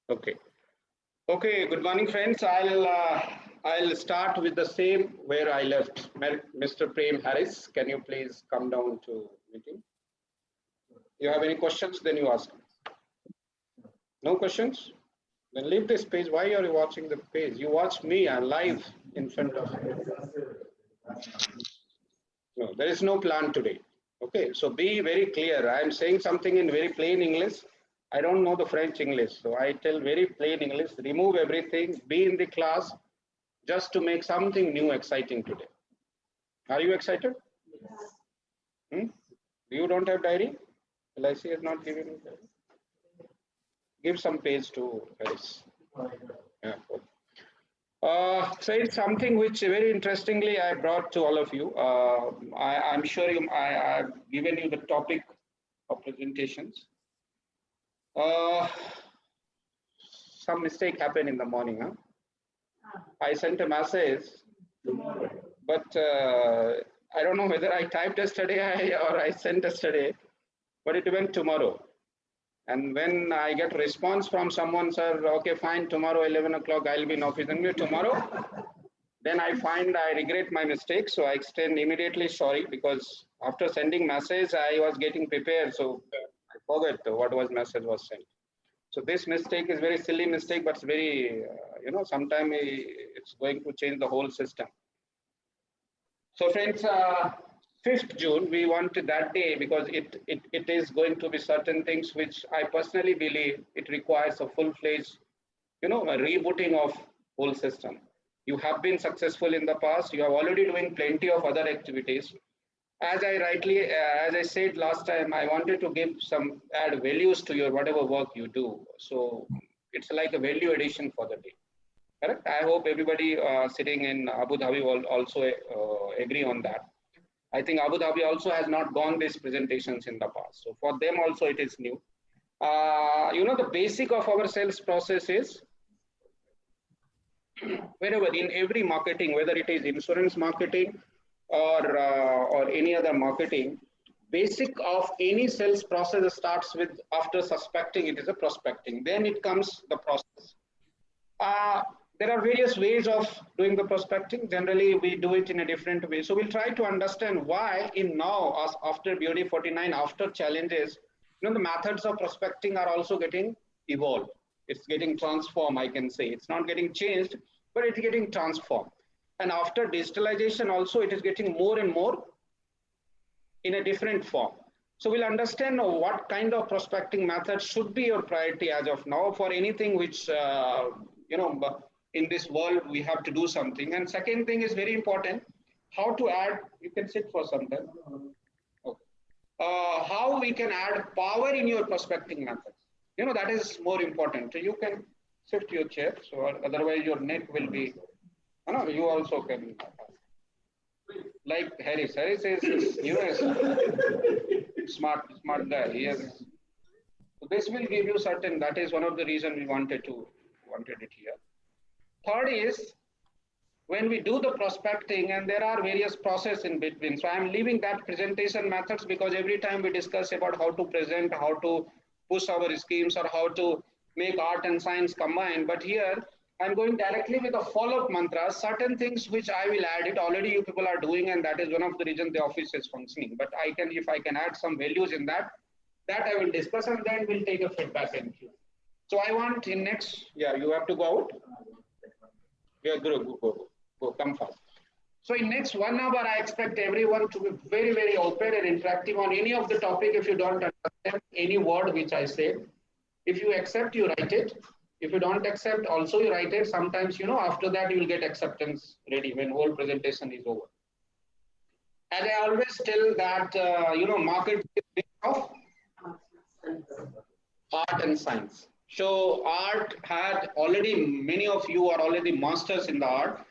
Okay. Okay. Good morning, friends. I'll start with the same where I left. Mr. Prem Harris, can you please come down to meeting? You have any questions? Then you ask. No questions? Then leave this page. Why are you watching the page? You watch me. I'm live in front of you. No, there is no plan today. Okay. So be very clear. I'm saying something in very plain English. I don't know the French English, so I tell very plain English. Remove everything. Be in the class just to make something new, exciting today. Are you excited? Hmm? You don't have diary? LIC is not giving you diary. Give some page to Harris. Yeah. So it's something which very interestingly I brought to all of you. I'm sure I've given you the topic of presentations. Some mistake happened in the morning. Huh? I sent a message, but I don't know whether I typed yesterday or I sent yesterday, but it went tomorrow. And when I get response from someone, sir, okay, fine, tomorrow 11 o'clock I'll be in office. And tomorrow, then I find I regret my mistake. So I extend immediately sorry, because after sending message, I was getting prepared. So I forgot what was message was sent. So this mistake is very silly mistake, but it's very, sometime it's going to change the whole system. So friends, 5th June, we wanted that day because it is going to be certain things which I personally believe it requires a full-fledged, a rebooting of whole system. You have been successful in the past. You are already doing plenty of other activities. As I said last time, I wanted to add values to your whatever work you do. So it's like a value addition for the day. Correct? I hope everybody sitting in Abu Dhabi will also agree on that. I think Abu Dhabi also has not gone these presentations in the past. So for them also it is new. The basic of our sales process is wherever in every marketing, whether it is insurance marketing or any other marketing, basic of any sales process starts with after suspecting it is a prospecting. Then it comes the process. There are various ways of doing the prospecting. Generally, we do it in a different way. So we'll try to understand why in now, as after BOD 49, after challenges, the methods of prospecting are also getting evolved. It's getting transformed, I can say. It's not getting changed, but it's getting transformed. And after digitalization also, it is getting more and more in a different form. So we'll understand what kind of prospecting method should be your priority as of now for anything which, in this world, we have to do something. And second thing is very important, how to add, you can sit for some time. Okay. How we can add power in your prospecting methods. That is more important. So you can shift your chair, so otherwise your neck will be, you also can. Like Harris is US, smart guy. Yes. So this will give you certain, that is one of the reasons we wanted it here. Third is when we do the prospecting and there are various process in between. So I'm leaving that presentation methods because every time we discuss about how to present, how to push our schemes or how to make art and science combine. But here I'm going directly with a follow-up mantra, certain things which I will add it already you people are doing, and that is one of the reasons the office is functioning. But if I can add some values in that I will discuss, and then we'll take a feedback and Q. So I want in next, you have to go out. Yeah, go, come fast. So in next 1 hour, I expect everyone to be very, very open and interactive on any of the topic. If you don't understand any word which I said, if you accept, you write it. If you don't accept, also you write it. Sometimes, after that, you will get acceptance ready when whole presentation is over. And I always tell that, market is of art and science. So art had already, many of you are already masters in the art.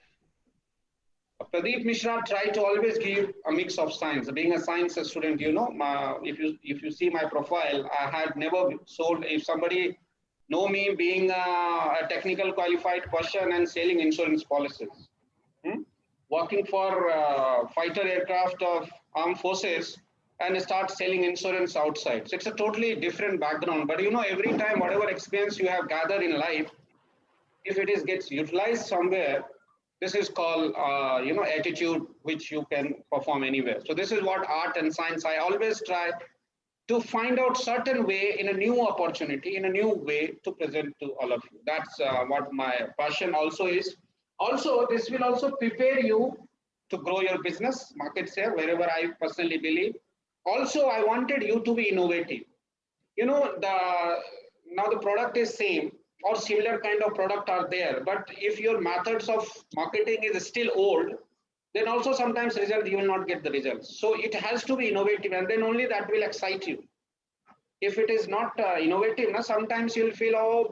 Pradeep Mishra tried to always give a mix of science. Being a science student, if you see my profile, I had never sold. If somebody know me being a technical qualified person and selling insurance policies, working for fighter aircraft of armed forces, and start selling insurance outside. So it's a totally different background. But every time, whatever experience you have gathered in life, if it is gets utilized somewhere, this is called attitude, which you can perform anywhere. So this is what art and science. I always try to find out certain way in a new opportunity, in a new way to present to all of you. That's what my passion also is. Also, this will also prepare you to grow your business, market share, wherever I personally believe. Also, I wanted you to be innovative. Now the product is same or similar kind of product are there, but if your methods of marketing is still old, then also sometimes result you will not get the results. So it has to be innovative, and then only that will excite you. If it is not innovative, sometimes you'll feel,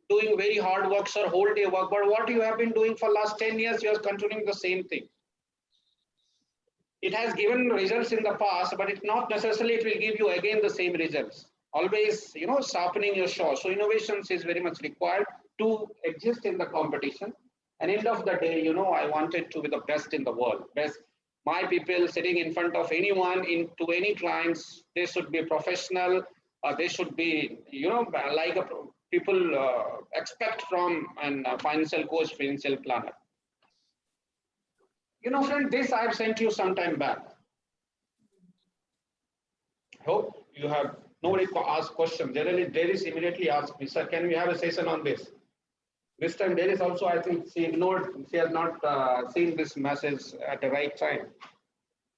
doing very hard works or whole day work, but what you have been doing for last 10 years, you are continuing the same thing. It has given results in the past, but it's not necessarily it will give you again the same results. Always, sharpening your saw. So innovations is very much required to exist in the competition. And end of the day, I wanted to be the best in the world. Best. My people sitting in front of anyone, to any clients, they should be professional. They should be, like people expect from a financial coach, financial planner. Friend, this I've sent you some time back. Hope you have nobody ask questions. Generally, Deris immediately asked me, sir, can we have a session on this? This time, Deris also, I think she ignored, she has not seen this message at the right time.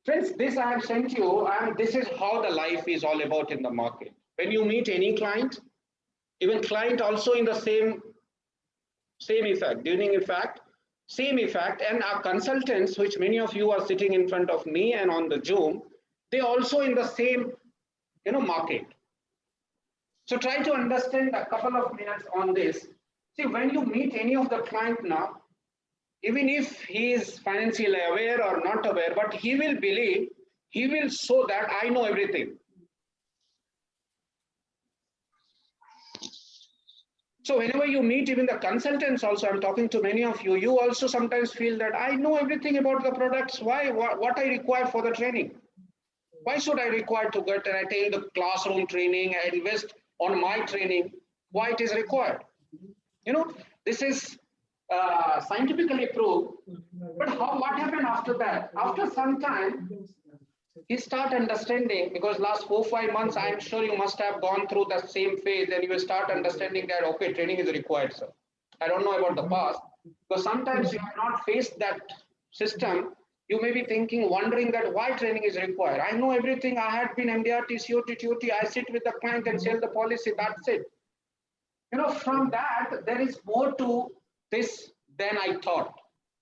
Friends, this I have sent you, and this is how the life is all about in the market. When you meet any client, even client also in the same effect, during effect, same effect, and our consultants, which many of you are sitting in front of me and on the Zoom, they also in the same, market. So try to understand a couple of minutes on this. See, when you meet any of the client now, even if he is financially aware or not aware, but he will believe, he will show that I know everything. So whenever you meet even the consultants also, I'm talking to many of you, you also sometimes feel that I know everything about the products. Why? What I require for the training? Why should I require to get and attain the classroom training and invest on my training? Why it is required? This is scientifically proved. But what happened after that? After some time, you start understanding, because last 4-5 months, I'm sure you must have gone through the same phase, and you will start understanding that, okay, training is required, sir. I don't know about the past, because sometimes you have not faced that system. You may be thinking, wondering that why training is required. I know everything. I had been MDRT, COT, TOT. I sit with the client and sell the policy. That's it. From that, there is more to this than I thought.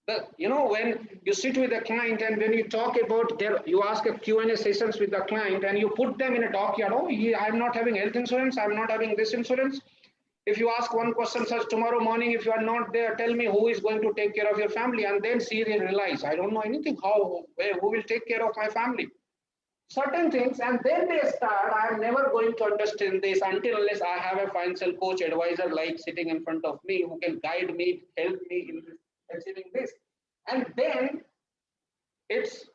When you sit with a client and when you talk about you ask a Q&A sessions with the client and you put them in a dockyard, I'm not having health insurance, I'm not having this insurance. If you ask one question, such tomorrow morning, if you are not there, tell me who is going to take care of your family, and then see they realize, I don't know anything, who will take care of my family? Certain things, and then they start, I'm never going to understand this unless I have a financial coach advisor like sitting in front of me who can guide me, help me in achieving this. And then it's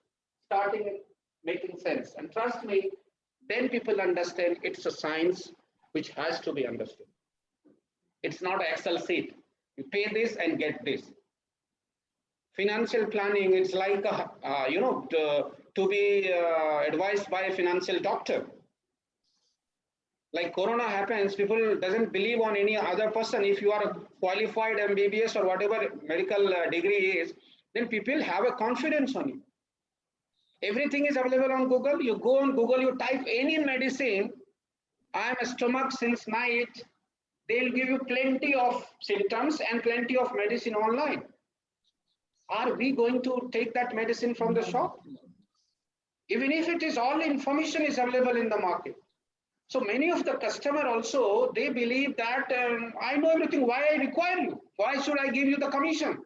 starting making sense. And trust me, then people understand it's a science which has to be understood. It's not an Excel sheet. You pay this and get this. Financial planning, it's like to be advised by a financial doctor. Like Corona happens, people doesn't believe on any other person. If you are a qualified MBBS or whatever medical degree is, then people have a confidence on you. Everything is available on Google. You go on Google, you type any medicine. I am a stomach since night. They'll give you plenty of symptoms and plenty of medicine online. Are we going to take that medicine from the shop? Even if it is all information is available in the market. So many of the customer also, they believe that I know everything. Why I require you? Why should I give you the commission?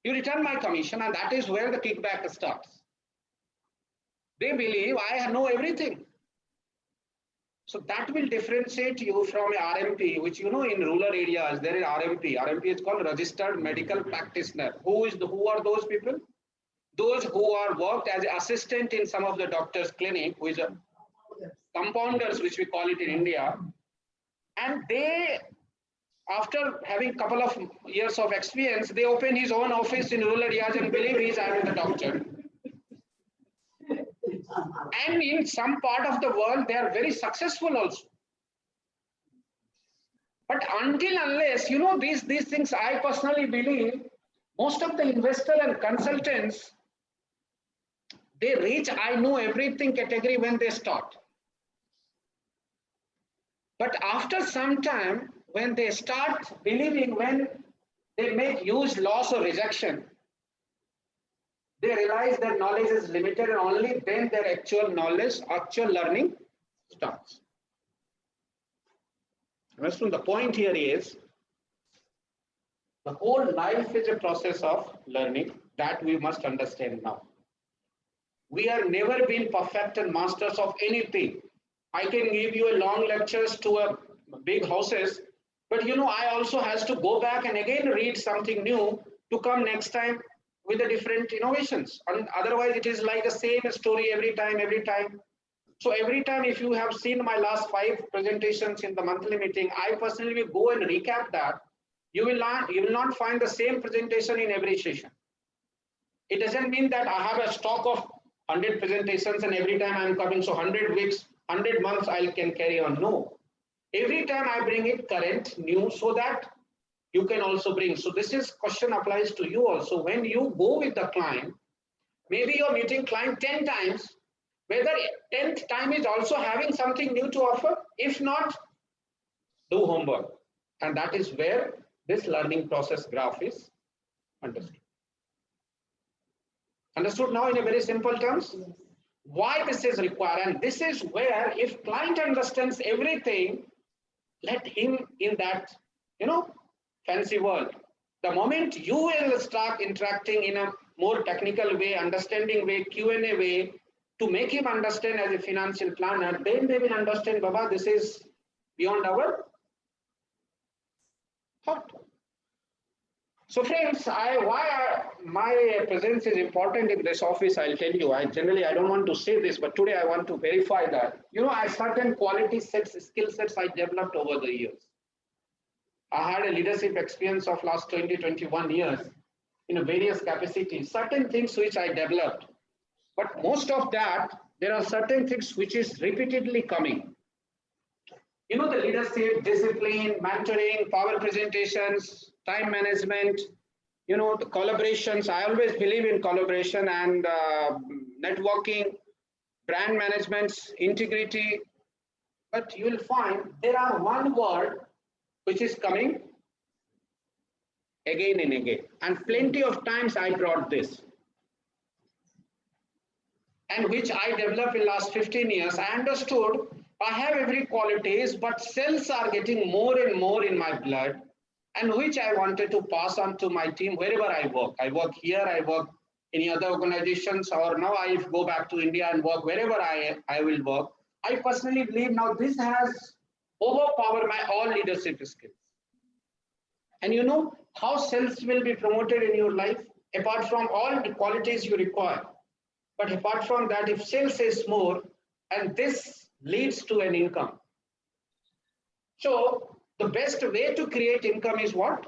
You return my commission, and that is where the kickback starts. They believe I know everything. So that will differentiate you from a RMP, which in rural areas there is RMP. RMP is called registered medical practitioner. Who are those people? those who are worked as assistant in some of the doctor's clinic, who is a compounders, which we call it in India, and they, after having couple of years of experience, they open his own office in rural areas and believe he is having the doctor. And in some part of the world, they are very successful also. But until unless, these things, I personally believe, most of the investors and consultants, they reach I know everything category when they start. But after some time, when they start believing, when they make huge loss or rejection, they realize their knowledge is limited, and only then their actual knowledge, actual learning starts. The point here is, the whole life is a process of learning that we must understand now. We have never been perfect and masters of anything. I can give you a long lectures to a big houses, but I also has to go back and again read something new to come next time with the different innovations. And otherwise, it is like the same story every time. So every time, if you have seen my last 5 presentations in the monthly meeting, I personally will go and recap that. You will not find the same presentation in every session. It doesn't mean that I have a stock of 100 presentations and every time I'm coming, so 100 weeks, 100 months I can carry on. No. Every time I bring it current, new, so that you can also bring. So this question applies to you also. When you go with the client, maybe you're meeting client 10 times, whether 10th time is also having something new to offer. If not, do homework. And that is where this learning process graph is understood. Understood now in a very simple terms? Why this is required, and this is where, if client understands everything, let him in that, fancy world. The moment you will start interacting in a more technical way, understanding way, Q&A way, to make him understand as a financial planner, then they will understand, Baba, this is beyond our thought. So friends, my presence is important in this office. I'll tell you, I don't want to say this, but today I want to verify that. I certain quality sets, skill sets I developed over the years. I had a leadership experience of last 20, 21 years in various capacities, certain things which I developed. But most of that, there are certain things which is repeatedly coming. The leadership, discipline, mentoring, power presentations, time management, the collaborations. I always believe in collaboration and networking, brand management, integrity. But you will find there are one word which is coming again and again. And plenty of times I brought this. And which I developed in last 15 years. I understood I have every qualities, but cells are getting more and more in my blood, and which I wanted to pass on to my team wherever I work. I work here, I work in other organizations, or now I go back to India and work wherever I will work. I personally believe now this has overpowered my all leadership skills. And how cells will be promoted in your life, apart from all the qualities you require. But apart from that, if sales is more, and this leads to an income. So the best way to create income is what?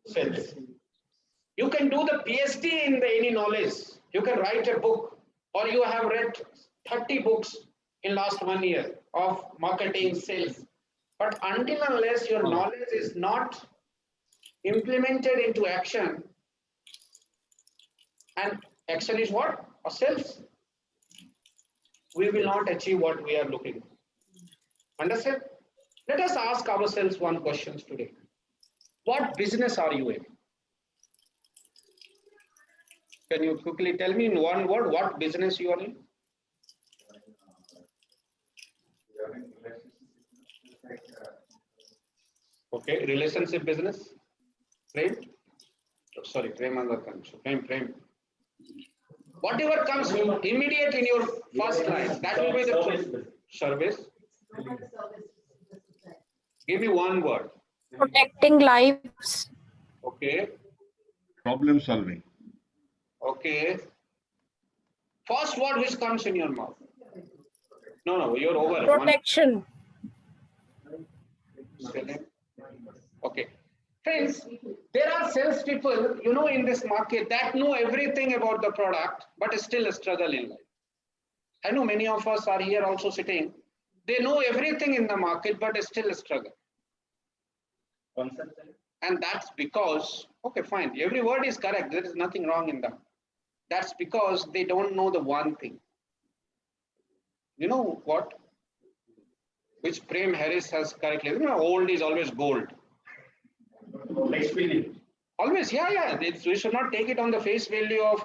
Sales. You can do the PhD in any knowledge. You can write a book, or you have read 30 books in last 1 year of marketing, sales. But until unless your knowledge is not implemented into action, and action is what? Or sales, we will not achieve what we are looking for. Understand? Let us ask ourselves one question today. What business are you in? Can you quickly tell me in one word what business you are in? Okay, relationship business. Prem? Sorry, Prem. Whatever comes immediate in your first line, that will be the service. Give me one word. Protecting lives. Okay. Problem solving. Okay. First word which comes in your mouth. No, you're over. Protection. Okay. Friends, there are salespeople, in this market that know everything about the product, but still struggle in life. I know many of us are here also sitting. They know everything in the market, but still struggle. And that's because, okay, fine, every word is correct. There is nothing wrong in that. That's because they don't know the one thing. You know what? Which Prem Harris has correctly, old is always gold. Experience. Always, yeah. We should not take it on the face value of,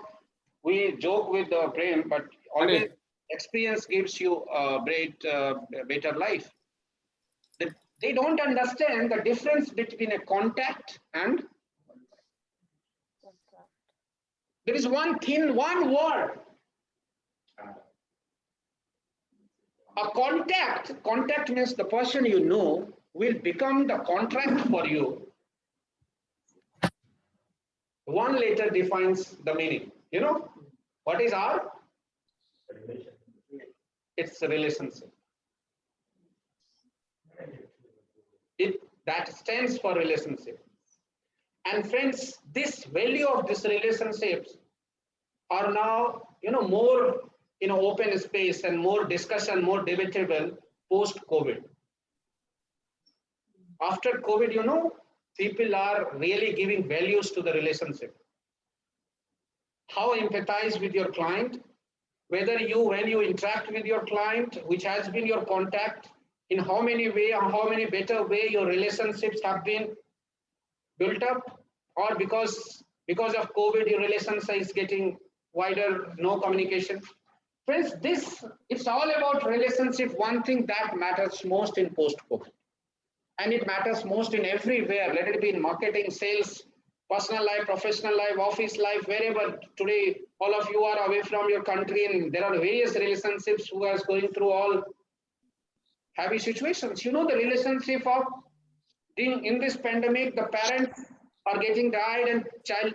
we joke with the Prem, but always experience gives you a better life. They don't understand the difference between a contact and there is one word. A contact means the person you know will become the contract for you. One letter defines the meaning. You know what is R? It's a relationship. That stands for relationship. And friends, this value of these relationships are now, more open space and more discussion, more debatable post-COVID. After COVID, people are really giving values to the relationship. How empathize with your client, whether when you interact with your client, which has been your contact, in how many better way your relationships have been built up, or because of COVID, your relationship is getting wider, no communication. Friends, it's all about relationship. One thing that matters most in post-COVID. And it matters most in everywhere, let it be in marketing, sales, personal life, professional life, office life, wherever. Today, all of you are away from your country and there are various relationships who are going through all heavy situations. The relationship of in this pandemic, the parents are getting died and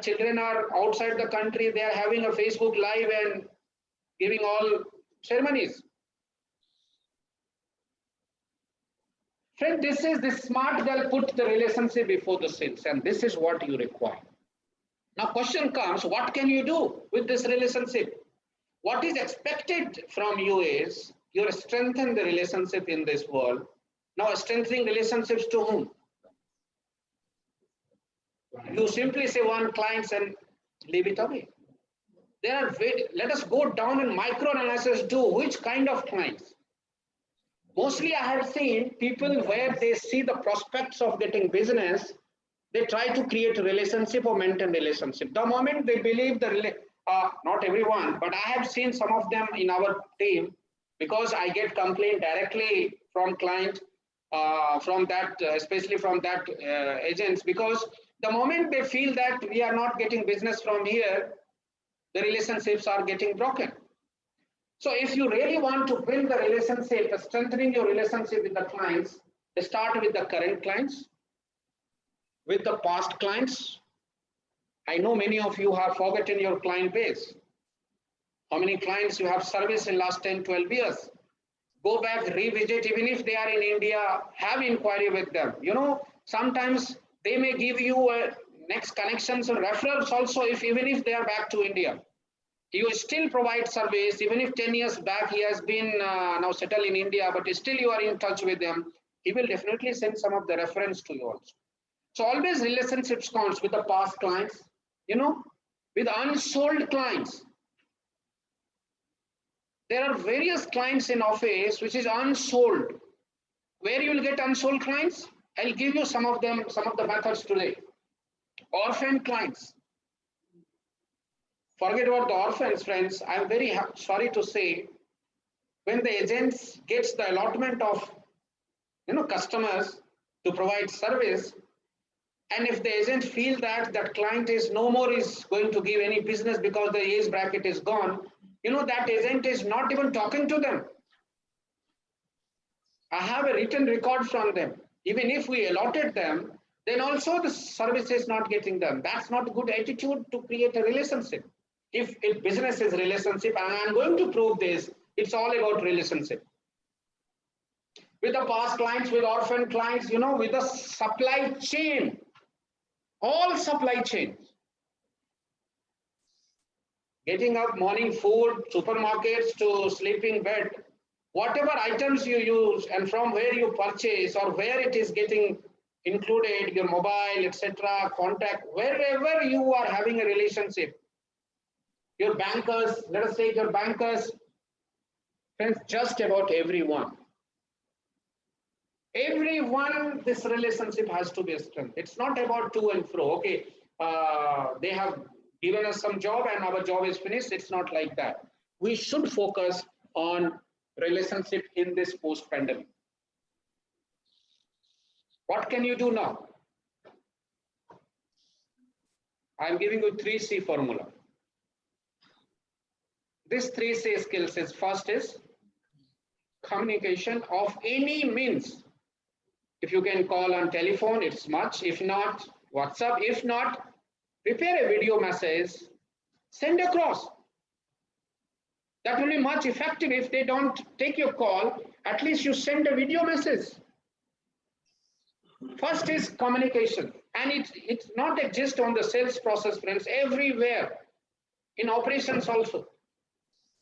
children are outside the country. They are having a Facebook Live and giving all ceremonies. Friend, this is the smart girl put the relationship before the sales, and this is what you require. Now, question comes, what can you do with this relationship? What is expected from you is you strengthen the relationship in this world. Now, strengthening relationships to whom? You simply say one client and leave it away. Let us go down and micro analysis do which kind of clients. Mostly I have seen people where they see the prospects of getting business, they try to create a relationship or maintain relationship. The moment they believe not everyone, but I have seen some of them in our team, because I get complaint directly from client, especially from that agents, because the moment they feel that we are not getting business from here, the relationships are getting broken. So if you really want to build the relationship, strengthening your relationship with the clients, start with the current clients, with the past clients. I know many of you have forgotten your client base. How many clients you have serviced in last 10, 12 years? Go back, revisit, even if they are in India, have inquiry with them. Sometimes they may give you next connections or referrals also, even if they are back to India. You still provide service, even if 10 years back he has been now settled in India, but still you are in touch with them. He will definitely send some of the reference to you also. So always relationships counts with the past clients, with unsold clients. There are various clients in office which is unsold. Where you will get unsold clients? I'll give you some of the methods today. Orphan clients. Forget about the orphans, friends. I'm very sorry to say, when the agents gets the allotment of customers to provide service, and if the agent feel that client is no more is going to give any business because the age bracket is gone, that agent is not even talking to them. I have a written record from them. Even if we allotted them, then also the service is not getting done. That's not a good attitude to create a relationship. If business is relationship, and I'm going to prove this, it's all about relationship. With the past clients, with orphan clients, with the supply chain, all supply chains. Getting up, morning food, supermarkets to sleeping bed, whatever items you use and from where you purchase or where it is getting included, your mobile, etc., contact, wherever you are having a relationship. Your bankers, let us take your bankers, friends, just about everyone. Everyone, this relationship has to be strengthened. It's not about to and fro. Okay, they have given us some job and our job is finished. It's not like that. We should focus on relationship in this post-pandemic. What can you do now? I'm giving you 3C formula. This 3C skills is first is communication of any means. If you can call on telephone, it's much. If not, WhatsApp. If not, prepare a video message, send across. That will be much effective. If they don't take your call, at least you send a video message. First is communication, and it's not just on the sales process, friends, everywhere, in operations also.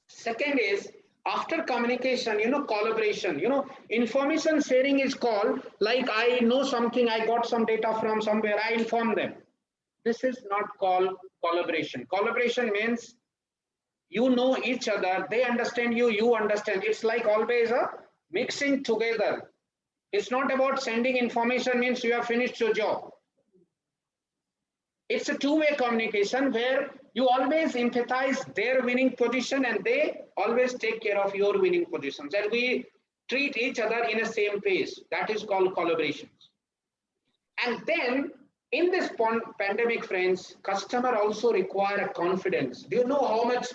Second is, after communication, collaboration, information sharing is called, like I know something, I got some data from somewhere, I inform them. This is not called collaboration. Collaboration means you know each other, they understand you, you understand. It's like always a mixing together. It's not about sending information means you have finished your job. It's a two-way communication where you always empathize their winning position and they always take care of your winning positions. And we treat each other in the same pace. That is called collaboration. And then in this pandemic, friends, customer also require a confidence. Do you know how much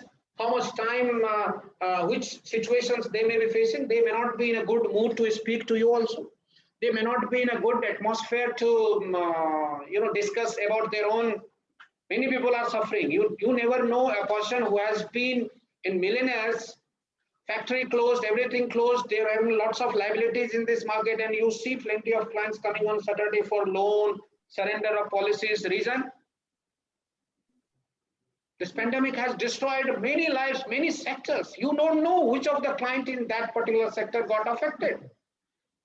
time, which situations they may be facing? They may not be in a good mood to speak to you also. They may not be in a good atmosphere to, discuss about their own. Many people are suffering. You never know a person who has been in millionaires, factory closed, everything closed. They're having lots of liabilities in this market, and you see plenty of clients coming on Saturday for loan, surrender of policies. Reason? This pandemic has destroyed many lives, many sectors. You don't know which of the client in that particular sector got affected.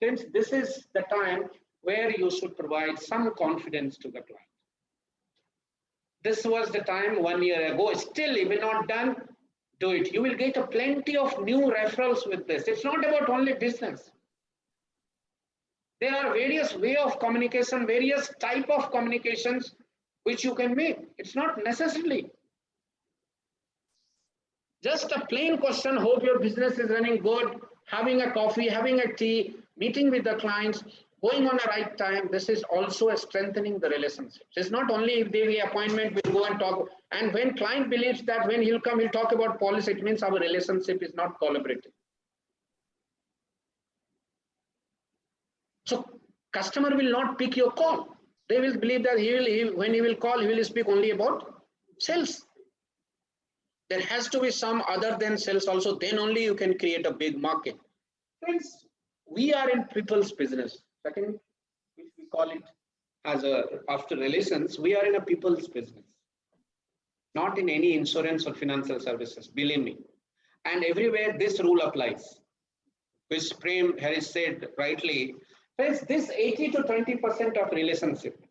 Since this is the time where you should provide some confidence to the client. This was the time 1 year ago. Still, if you're not done, do it. You will get a plenty of new referrals with this. It's not about only business. There are various ways of communication, various type of communications which you can make. It's not necessarily just a plain question. Hope your business is running good, having a coffee, having a tea, meeting with the clients, going on the right time. This is also a strengthening the relationships. It's not only if they have appointment, we'll go and talk. And when client believes that when he'll come, he'll talk about policy, it means our relationship is not collaborative. So customer will not pick your call. They will believe that when he will call, he will speak only about sales. There has to be some other than sales also. Then only you can create a big market. Friends, we are in people's business. Second, which we call it as after relations, we are in a people's business, not in any insurance or financial services, believe me. And everywhere this rule applies, which Prem Harris said rightly. Friends, this 80 to 20% of relationship,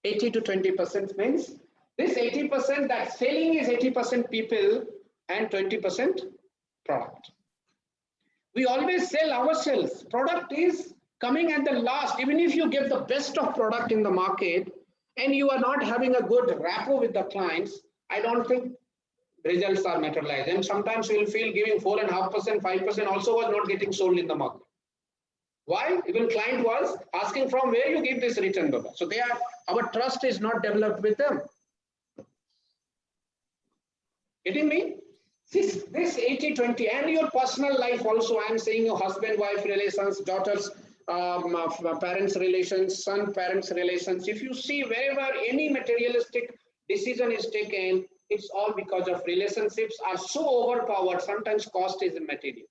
80 to 20% means this 80%, that selling is 80% people and 20% product. We always sell ourselves. Product is coming at the last. Even if you get the best of product in the market and you are not having a good rapport with the clients, I don't think results are materialized. And sometimes you will feel giving 4.5%, 5% also was not getting sold in the market. Why? Even client was asking from where you give this return, Baba. So our trust is not developed with them. Getting me? This 80-20 and your personal life also, I'm saying your husband-wife relations, daughters, parents relations, son parents relations. If you see wherever any materialistic decision is taken, it's all because of relationships are so overpowered. Sometimes cost is immaterial.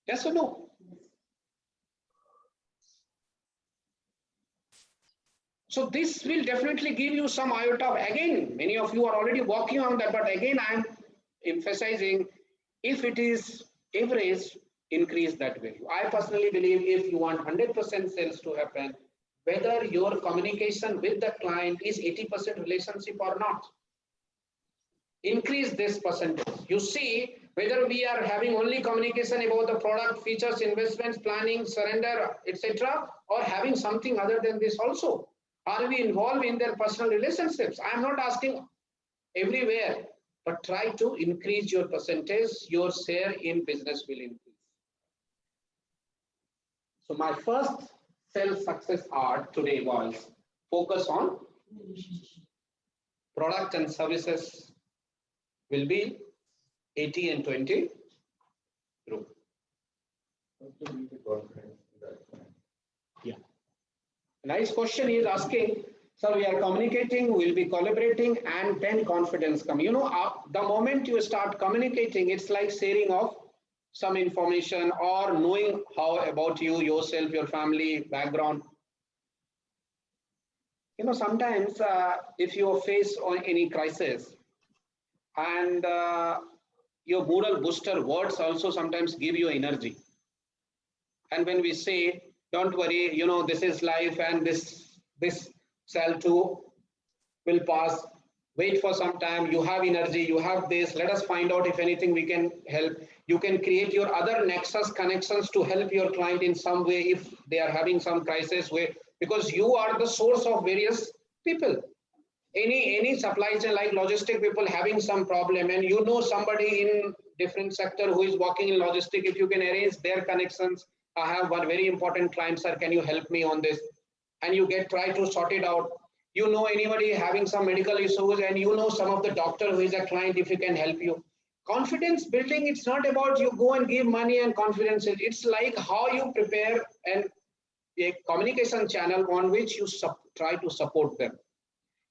Yes or no? So this will definitely give you some iota of, again, many of you are already working on that, but again, I'm emphasizing, if it is average, increase that value. I personally believe if you want 100% sales to happen, whether your communication with the client is 80% relationship or not, increase this percentage. You see, whether we are having only communication about the product, features, investments, planning, surrender, etc., or having something other than this also. Are we involved in their personal relationships? I am not asking everywhere, but try to increase your percentage, your share in business will increase. So my first sales success art today was focus on product and services will be 80 and 20 group. Yeah. Nice question he is asking. So we are communicating, we'll be collaborating, and then confidence come. You know, the moment you start communicating, it's like sharing of some information or knowing how about you, yourself, your family, background. You know, sometimes if you face on any crisis and your moral booster words also sometimes give you energy. And when we say, don't worry, you know, this is life and this cell too will pass. Wait for some time. You have energy, you have this. Let us find out if anything we can help. You can create your other nexus connections to help your client in some way if they are having some crisis, where because you are the source of various people. Any supply chain like logistic people having some problem, and you know somebody in different sector who is working in logistic, if you can arrange their connections. I have one very important client, sir, can you help me on this? And you try to sort it out. You know anybody having some medical issues, and you know some of the doctor who is a client, if you can help you. Confidence building, it's not about you go and give money and confidence. It's like how you prepare a communication channel on which you try to support them.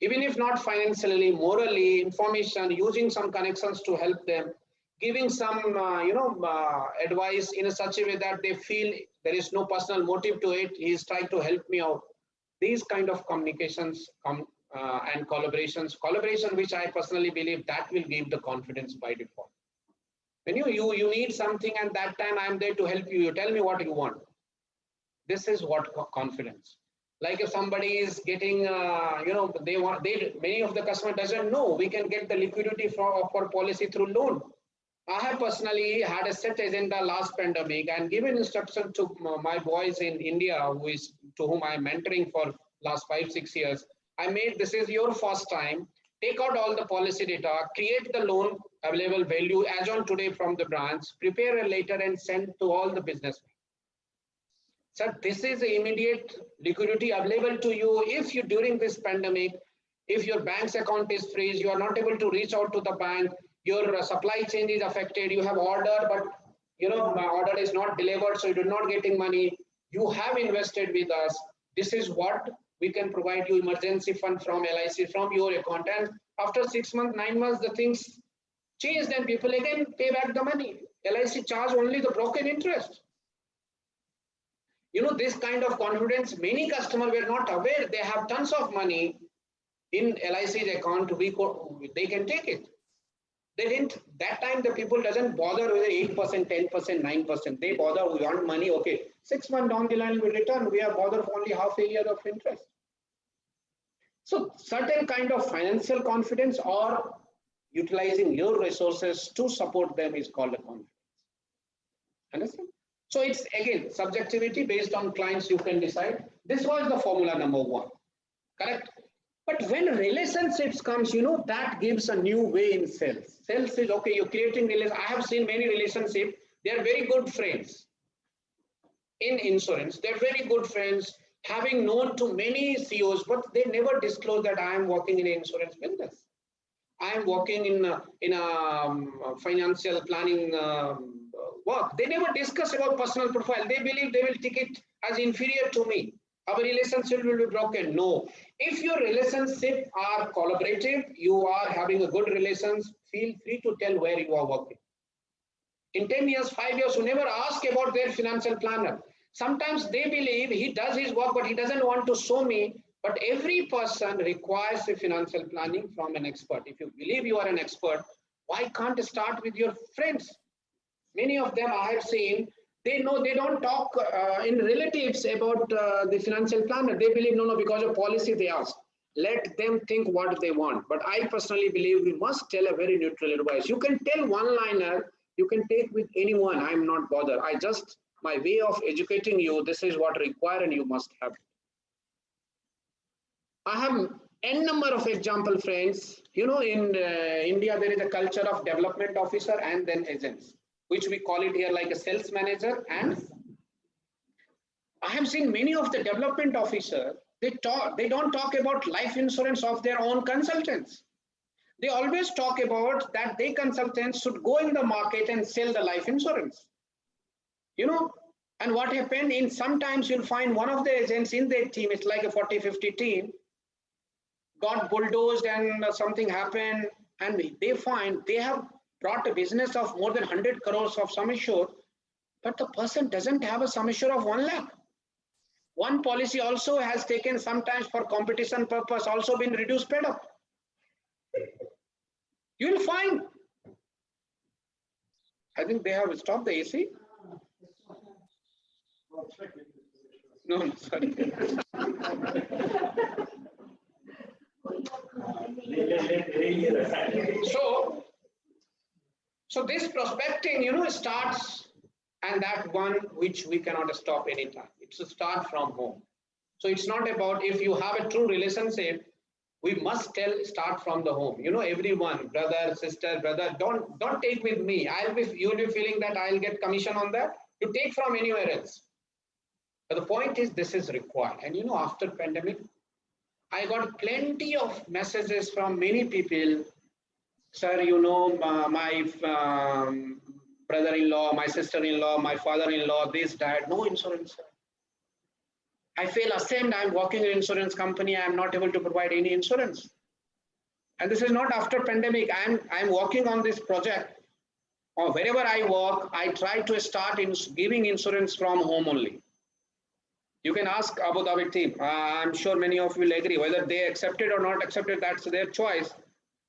Even if not financially, morally, information, using some connections to help them, giving some advice in such a way that they feel there is no personal motive to it. He is trying to help me out. These kind of communications and collaboration, which I personally believe that will give the confidence by default. When you need something, and that time I am there to help you. You tell me what you want. This is what confidence. Like if somebody is getting, many of the customer doesn't know we can get the liquidity for policy through loan. I have personally had a set agenda last pandemic and given instruction to my boys in India, to whom I am mentoring for last 5-6 years. I made, this is your first time, take out all the policy data, create the loan available value as on today from the branch, prepare a letter and send to all the businessmen. So this is the immediate liquidity available to you. If you during this pandemic, if your bank's account is freeze, you are not able to reach out to the bank, your supply chain is affected, you have order, but my order is not delivered, so you're not getting money. You have invested with us. This is what we can provide you, emergency fund from LIC, from your account. And after 6 months, 9 months, the things change, then people again pay back the money. LIC charge only the broken interest. This kind of confidence, many customers were not aware they have tons of money in LIC's account, they can take it. They didn't, that time the people doesn't bother with 8%, 10%, 9%. They bother, we want money, okay. 6 months down the line we return, we are bothered for only half a year of interest. So certain kind of financial confidence or utilizing your resources to support them is called a confidence. Understand? So it's again, subjectivity based on clients you can decide. This was the formula number 1, correct? But when relationships comes, that gives a new way in sales. Sales is, okay, you're creating relations. I have seen many relationships. They are very good friends in insurance. They're very good friends, having known to many CEOs, but they never disclose that I am working in insurance business. I am working in a financial planning work. They never discuss about personal profile. They believe they will take it as inferior to me. Our relationship will be broken. No. If your relationships are collaborative, you are having a good relations, feel free to tell where you are working. In 10 years, 5 years, you never ask about their financial planner. Sometimes they believe he does his work, but he doesn't want to show me. But every person requires a financial planning from an expert. If you believe you are an expert, why can't start with your friends? Many of them I have seen, they know they don't talk in relatives about the financial planner. They believe, no, because of policy they ask. Let them think what they want. But I personally believe we must tell a very neutral advice. You can tell one-liner, you can take with anyone. I'm not bothered. My way of educating you, this is what required and you must have. I have n number of example, friends. You know, in India, there is a culture of development officer and then agents, which we call it here like a sales manager. And I have seen many of the development officer, they don't talk about life insurance of their own consultants. They always talk about that they consultants should go in the market and sell the life insurance. You know, and what happened in sometimes you'll find one of the agents in their team, it's like a 40-50 team, got bulldozed and something happened, and they find they have brought a business of more than 100 crores of sum assured, but the person doesn't have a sum assured of 1 lakh. One policy also has taken sometimes for competition purpose also been reduced paid up. You will find, I think they have stopped the AC. No, sorry. So this prospecting, you know, starts, and that one which we cannot stop anytime. It should start from home. So it's not about if you have a true relationship, we must start from the home. You know, everyone, brother, sister, brother, don't take with me. You'll be feeling that I'll get commission on that. You take from anywhere else. But the point is, this is required. And you know, after pandemic, I got plenty of messages from many people. Sir, you know, my brother-in-law, my sister-in-law, my father-in-law, this died, no insurance. I feel ashamed. I'm working in an insurance company. I'm not able to provide any insurance. And this is not after pandemic. I'm working on this project. Or wherever I work, I try to start giving insurance from home only. You can ask Abu Dhabi team. I'm sure many of you will agree. Whether they accepted or not accepted, that's their choice.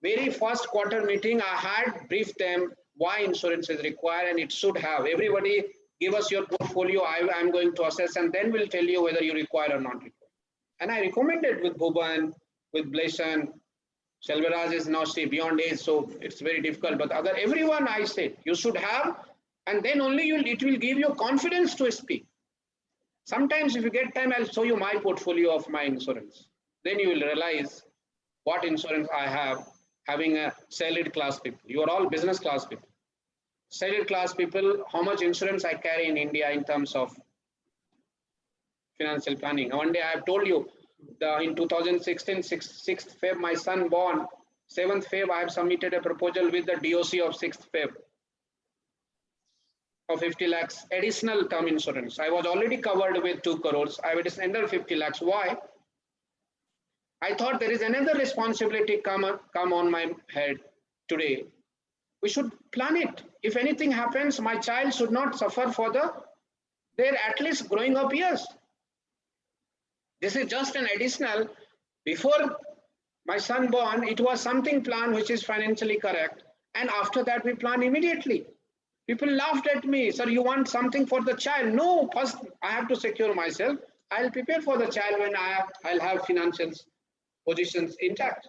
Very first quarter meeting, I had briefed them why insurance is required, and it should have. Everybody give us your portfolio. I'm going to assess, and then we'll tell you whether you require or not require. And I recommended with Bhuban, with Blason. Selvaraj is now beyond age, so it's very difficult. But everyone I said you should have, and then only it will give you confidence to speak. Sometimes if you get time, I'll show you my portfolio of my insurance. Then you will realize what insurance I have, having a salaried class people. You are all business class people. Salaried class people, how much insurance I carry in India in terms of financial planning. One day I have told you, in 2016, 6th Feb, my son born. 7th Feb, I have submitted a proposal with the DOC of 6th Feb. Of 50 lakhs additional term insurance. I was already covered with 2 crores. I would another 50 lakhs. Why? I thought there is another responsibility come on my head today. We should plan it. If anything happens, my child should not suffer for their at least growing up years. This is just an additional. Before my son born, it was something planned which is financially correct. And after that, we plan immediately. People laughed at me. Sir, you want something for the child? No, first I have to secure myself. I'll prepare for the child when I'll have financial positions intact.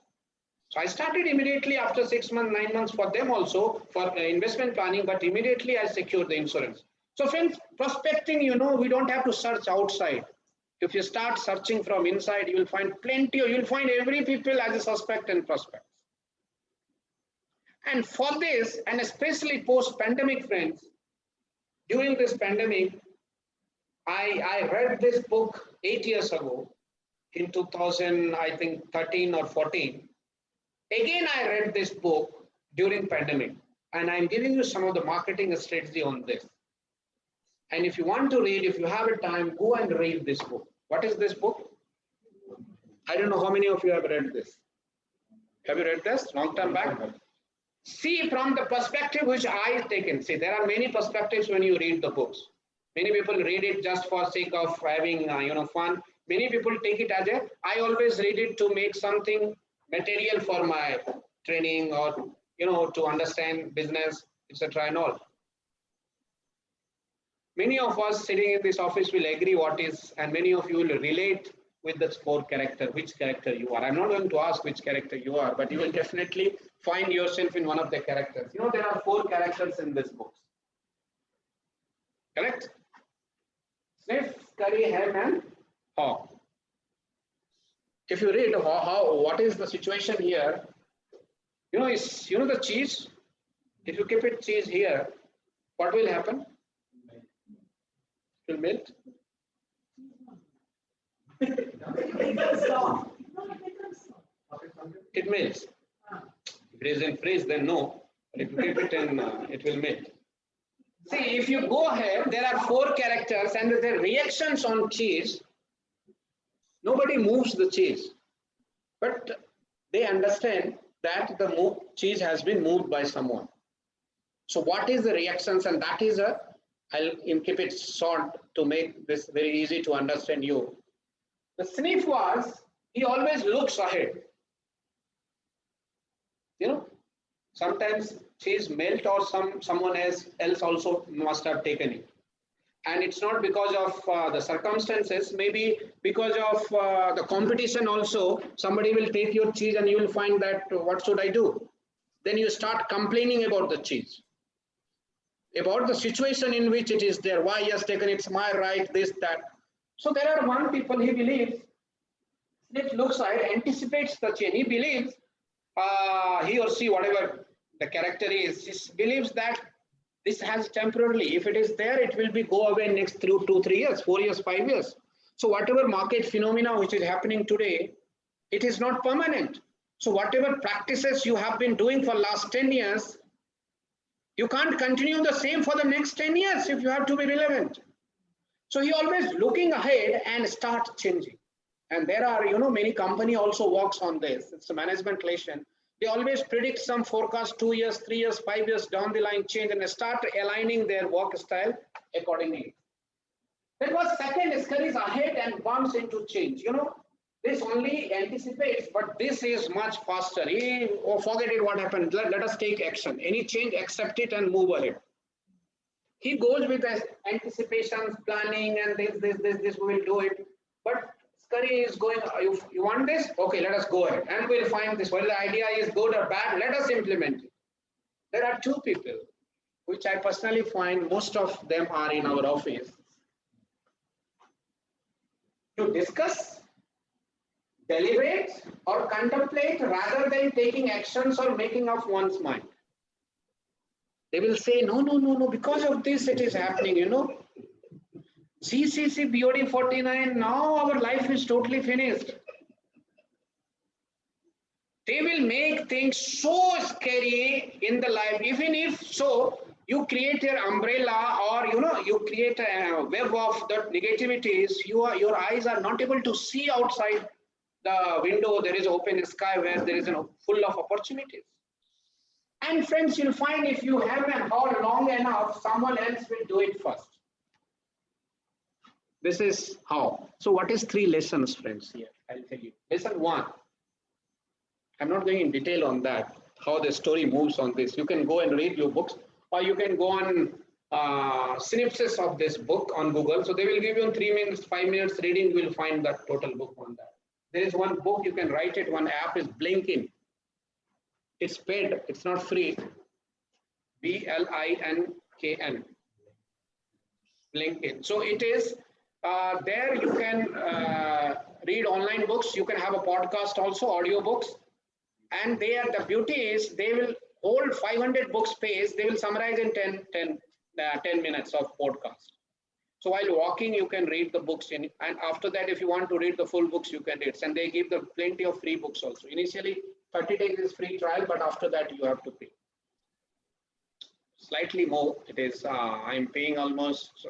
So I started immediately after 6 months, 9 months for them also for investment planning, but immediately I secured the insurance. So friends, prospecting, you know, we don't have to search outside. If you start searching from inside, you will find plenty, you'll find every people as a suspect and prospect. And for this, and especially post-pandemic, friends, during this pandemic, I read this book 8 years ago in 2000, I think 13 or 14. Again, I read this book during pandemic, and I'm giving you some of the marketing strategy on this. And if you want to read, if you have a time, go and read this book. What is this book? I don't know how many of you have read this. Have you read this long time back? See from the perspective which I've taken. See, there are many perspectives when you read the books. Many people read it just for sake of having fun. Many people take it as a, I always read it to make something material for my training or to understand business, etc. and all. Many of us sitting in this office will agree what is, and many of you will relate with the four character, which character you are. I'm not going to ask which character you are, but you will definitely find yourself in one of the characters. There are four characters in this book. Correct? Sniff, Curry, Ham, and Haw. If you read what is the situation here, the cheese. If you keep it cheese here, what will happen? It will melt. It melts. If it is in freeze, then no. But if you keep it in, it will melt. See, if you go ahead, there are four characters and the reactions on cheese. Nobody moves the cheese, but they understand that the cheese has been moved by someone. So what is the reactions? And that is I'll keep it short to make this very easy to understand you. The sniff was, he always looks ahead. Sometimes cheese melt or someone else also must have taken it. And it's not because of the circumstances, maybe because of the competition also, somebody will take your cheese and you will find that, what should I do? Then you start complaining about the cheese, about the situation in which it is there, why he has taken, it's my right, this, that. So there are one people, he believes, Sniff looks ahead, anticipates the change. He believes, he or she, whatever the character is, he believes that this has temporarily, if it is there, it will be go away next 2, 3 years, 4 years, 5 years. So whatever market phenomena which is happening today, it is not permanent. So whatever practices you have been doing for last 10 years, you can't continue the same for the next 10 years if you have to be relevant. So he always looking ahead and start changing. And there are, many company also works on this. It's a management lesson. They always predict some forecast 2 years, 3 years, 5 years down the line change and start aligning their work style accordingly. That was second scurries ahead and bumps into change. This only anticipates, but this is much faster. Forget it, what happened. Let us take action. Any change, accept it and move ahead. He goes with anticipations, planning, and this, we will do it. But Scurry is going, you want this? Okay, let us go ahead. And we'll find this. Whether the idea is good or bad, let us implement it. There are two people, which I personally find most of them are in our office, to discuss, deliberate, or contemplate rather than taking actions or making up one's mind. They will say, no, because of this it is happening, CCC BOD 49, now our life is totally finished. They will make things so scary in the life, even if so, you create an umbrella or, you create a web of the negativities, your eyes are not able to see outside the window. There is open sky where there is full of opportunities. And friends, you'll find if you haven't held long enough, someone else will do it first. This is how. So what is 3 lessons, friends, here? I'll tell you. Lesson 1. I'm not going in detail on that, how the story moves on this. You can go and read your books, or you can go on synopsis of this book on Google. So they will give you in 3 minutes, 5 minutes reading, you will find that total book on that. There is one book, you can write it, one app is Blinkin. It's paid, it's not free. BLINKN. Blinkin. So it is, there you can read online books, you can have a podcast also, audio books. And there the beauty is they will hold 500 book space, they will summarize in 10 minutes of podcast. So while walking, you can read the books and after that, if you want to read the full books, you can read. And they give the plenty of free books also. Initially, 30 days is free trial, but after that, you have to pay. Slightly more. It is, I'm paying almost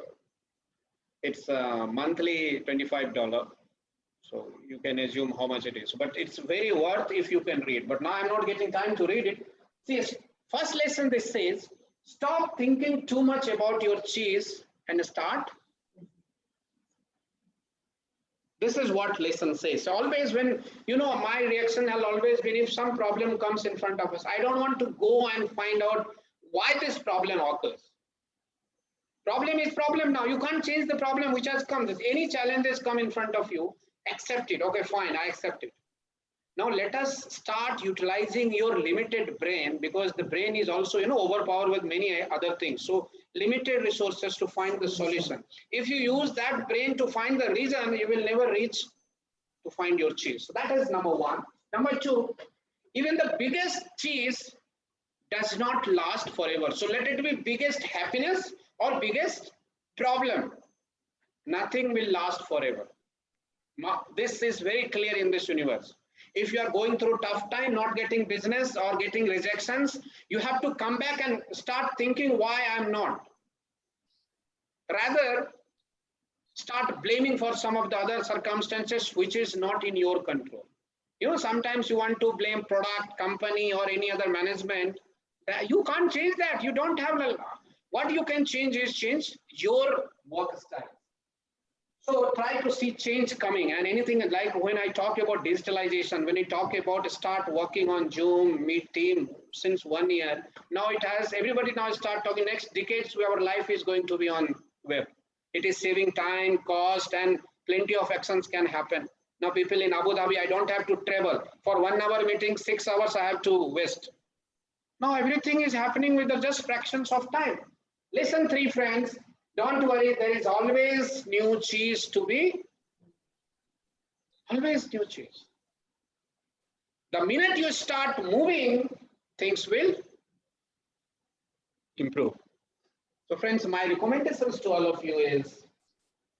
It's monthly $25. So you can assume how much it is, but it's very worth if you can read. But now I'm not getting time to read it. See, first lesson this says, stop thinking too much about your cheese and start. This is what lesson says. So always when, my reaction has always been, if some problem comes in front of us, I don't want to go and find out why this problem occurs. Problem is problem now. You can't change the problem which has come. If any challenges come in front of you, accept it. Okay, fine, I accept it. Now let us start utilizing your limited brain, because the brain is also, overpowered with many other things. So limited resources to find the solution. If you use that brain to find the reason, you will never reach to find your cheese. So that is number one. Number two, even the biggest cheese does not last forever. So let it be biggest happiness or biggest problem. Nothing will last forever. This is very clear in this universe. If you are going through tough time, not getting business or getting rejections, you have to come back and start thinking why I'm not. Rather, start blaming for some of the other circumstances which is not in your control. Sometimes you want to blame product, company, or any other management. You can't change that. You don't have what you can change is change your work style. So try to see change coming, and anything like when I talk about digitalization, when I talk about start working on Zoom, Meet Team since 1 year, now it has, everybody now start talking next decades where our life is going to be on web. It is saving time, cost, and plenty of actions can happen. Now people in Abu Dhabi, I don't have to travel. For 1 hour meeting, 6 hours I have to waste. Now everything is happening with just fractions of time. Lesson 3, friends. Don't worry, there is always new cheese to be. Always new cheese. The minute you start moving, things will improve. So friends, my recommendations to all of you is,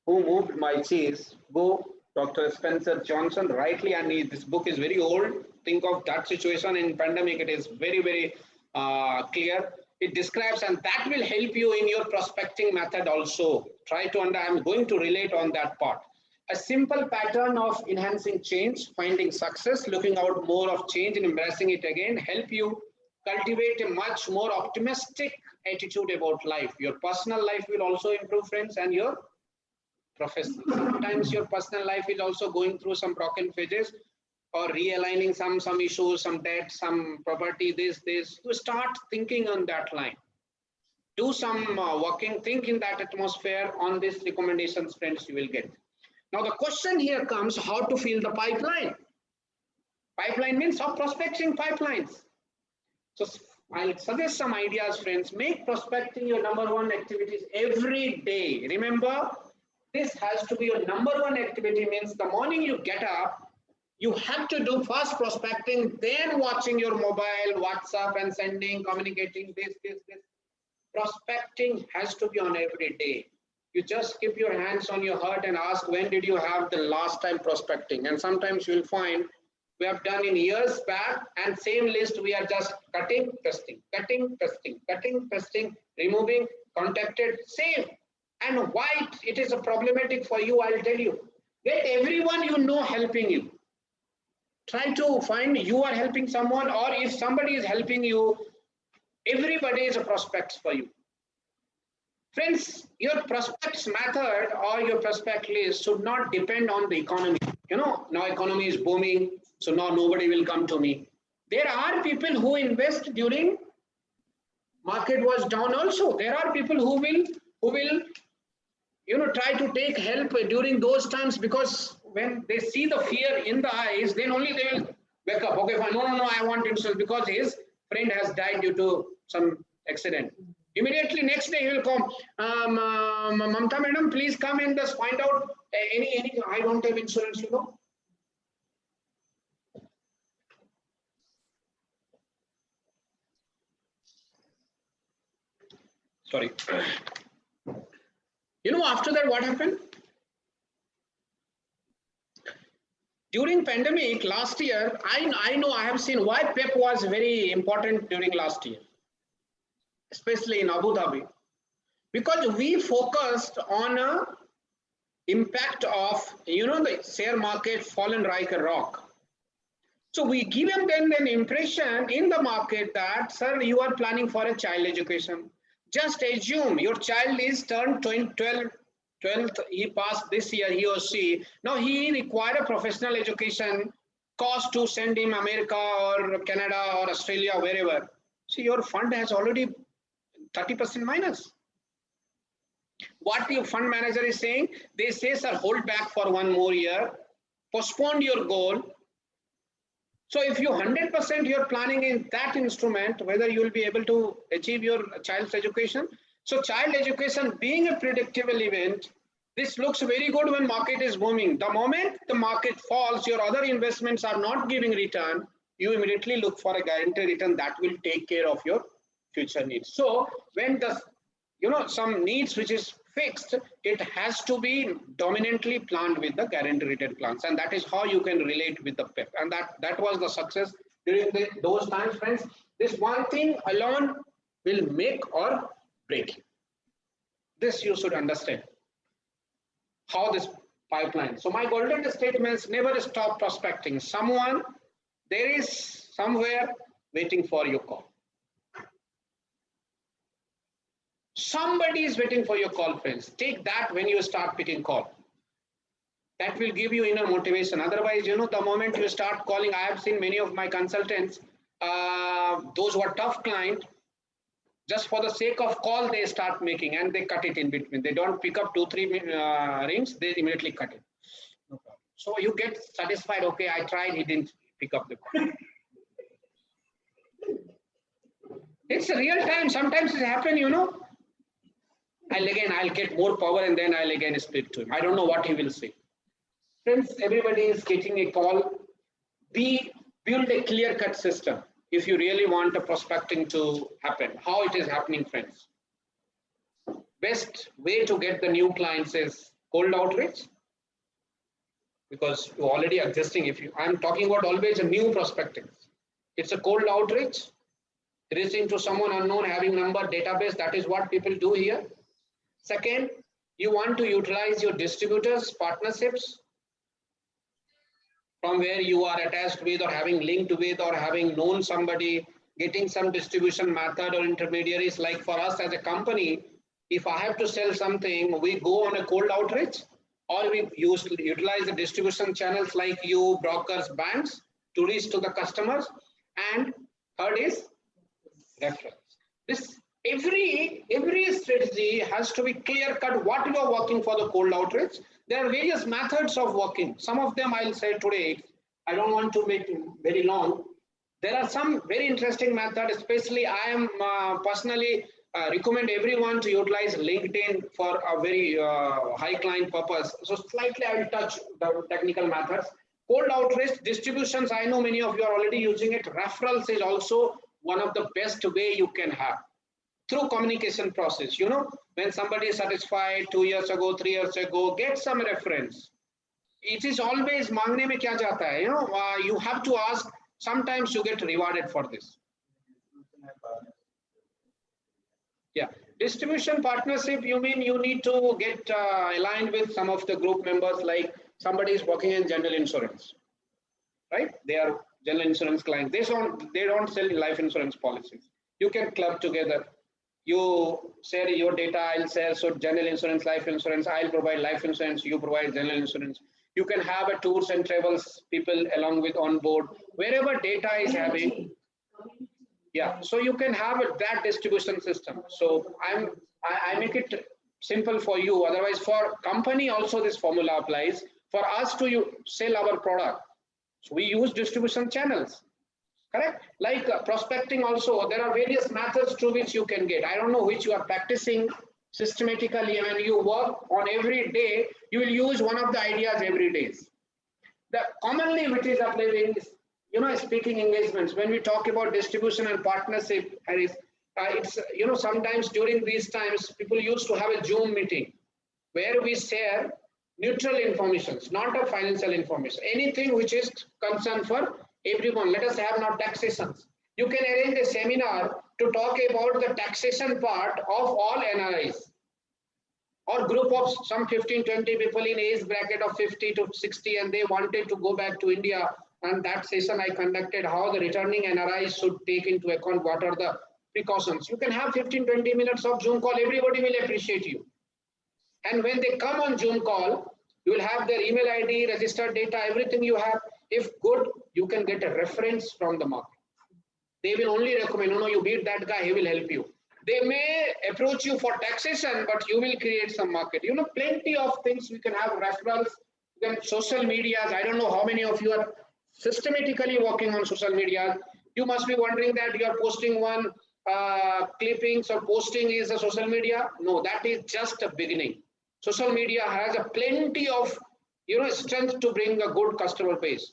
who moved my cheese? Go Dr. Spencer Johnson, rightly, and this book is very old. Think of that situation in pandemic. It is very, very clear. It describes, and that will help you in your prospecting method also. Try to I'm going to relate on that part. A simple pattern of enhancing change, finding success, looking out more of change and embracing it again, help you cultivate a much more optimistic attitude about life. Your personal life will also improve, friends, and your professional. Sometimes your personal life is also going through some broken phases, or realigning some issues, some debt, some property, this, to start thinking on that line. Do some working, think in that atmosphere. On these recommendations, friends, you will get. Now the question here comes, how to fill the pipeline? Pipeline means of prospecting pipelines. So I'll suggest some ideas, friends. Make prospecting your #1 activities every day. Remember, this has to be your #1 activity. Means the morning you get up, you have to do first prospecting, then watching your mobile, WhatsApp, and sending, communicating, this. Prospecting has to be on every day. You just keep your hands on your heart and ask, when did you have the last time prospecting? And sometimes you'll find we have done in years back, and same list we are just cutting, pasting, removing, contacted, same. And why it is a problematic for you, I'll tell you. Get everyone you know helping you. Try to find you are helping someone, or if somebody is helping you, everybody is a prospect for you. Friends, your prospects method or your prospect list should not depend on the economy. Now economy is booming, so now nobody will come to me. There are people who invest during market was down also. There are people who will try to take help during those times, because when they see the fear in the eyes, then only they will wake up. Okay, fine. No, I want insurance because his friend has died due to some accident. Immediately next day he will come, Mamta madam, please come and just find out any. I don't have insurance, Sorry. After that, what happened? During pandemic last year, I know I have seen why PEP was very important during last year, especially in Abu Dhabi, because we focused on impact of, the share market fallen like a rock. So we give them then an impression in the market that, sir, you are planning for a child education. Just assume your child is turned 12th, he passed this year, he or she. Now he require a professional education cost to send him America or Canada or Australia, wherever. So your fund has already 30% minus. What your fund manager is saying, they say, sir, hold back for one more year, postpone your goal. So if you 100% you're planning in that instrument, whether you will be able to achieve your child's education. So child education being a predictable event, this looks very good when market is booming. The moment the market falls, your other investments are not giving return, you immediately look for a guaranteed return that will take care of your future needs. So when the, some needs which is fixed, it has to be dominantly planned with the guaranteed return plans, and that is how you can relate with the PEP. And that was the success during those times, friends. This one thing alone will make or break you. This you should understand. How this pipeline. So my golden statements: never stop prospecting. There is somewhere waiting for your call. Somebody is waiting for your call, friends. Take that when you start picking call. That will give you inner motivation. Otherwise, the moment you start calling, I have seen many of my consultants, those who are tough client, just for the sake of call, they start making and they cut it in between. They don't pick up 2-3 rings, they immediately cut it. No problem. So you get satisfied, okay, I tried, he didn't pick up the call. It's a real time. Sometimes it happens, I'll get more power and then I'll again speak to him. I don't know what he will say. Friends, everybody is getting a call. Build a clear-cut system if you really want the prospecting to happen. How it is happening, friends? Best way to get the new clients is cold outreach, because you're already existing. I'm talking about always a new prospecting. It's a cold outreach, reaching to someone unknown, having number, database. That is what people do here. Second, you want to utilize your distributors, partnerships, from where you are attached with or having linked with or having known somebody, getting some distribution method or intermediaries. Like for us as a company, if I have to sell something, we go on a cold outreach, or we utilize the distribution channels like you, brokers, banks, to reach to the customers. And third is reference. Every strategy has to be clear cut what you are working for the cold outreach. There are various methods of working. Some of them I'll say today. I don't want to make it very long. There are some very interesting methods, especially I am personally recommend everyone to utilize LinkedIn for a very high client purpose. So slightly I will touch the technical methods. Cold outreach, distributions, I know many of you are already using it. Referrals is also one of the best way you can have. Through communication process, when somebody is satisfied 2 years ago, 3 years ago, get some reference. It is always मांगने में क्या जाता है, you have to ask. Sometimes you get rewarded for this. Yeah, distribution partnership, you mean you need to get aligned with some of the group members, like somebody is working in general insurance, right? They are general insurance clients. They don't sell life insurance policies. You can club together. You share your data, I'll share so general insurance, life insurance, I'll provide life insurance, you provide general insurance. You can have a tours and travels people along with on board, wherever data is having. Yeah, so you can have that distribution system. So I make it simple for you. Otherwise, for company also this formula applies. For us to sell our product, so we use distribution channels. Correct? Like prospecting also, there are various methods through which you can get. I don't know which you are practicing systematically. When you work on every day, you will use one of the ideas every day. The commonly which is applying is, speaking engagements. When we talk about distribution and partnership, it's, sometimes during these times, people used to have a Zoom meeting where we share neutral information, not a financial information, anything which is concerned for everyone. Let us have now taxations. You can arrange a seminar to talk about the taxation part of all NRIs. or group of some 15-20 people in age bracket of 50 to 60, and they wanted to go back to India. And that session I conducted, how the returning NRIs should take into account what are the precautions. You can have 15-20 minutes of Zoom call, everybody will appreciate you. And when they come on Zoom call, you will have their email ID, registered data, everything you have. If good, you can get a reference from the market. They will only recommend, no, you beat that guy, he will help you. They may approach you for taxation, but you will create some market. You know, plenty of things. We can have referrals, then social medias. I don't know how many of you are systematically working on social media. You must be wondering that you are posting one clippings or posting is a social media. No, that is just a beginning. Social media has a plenty of, you know, strength to bring a good customer base.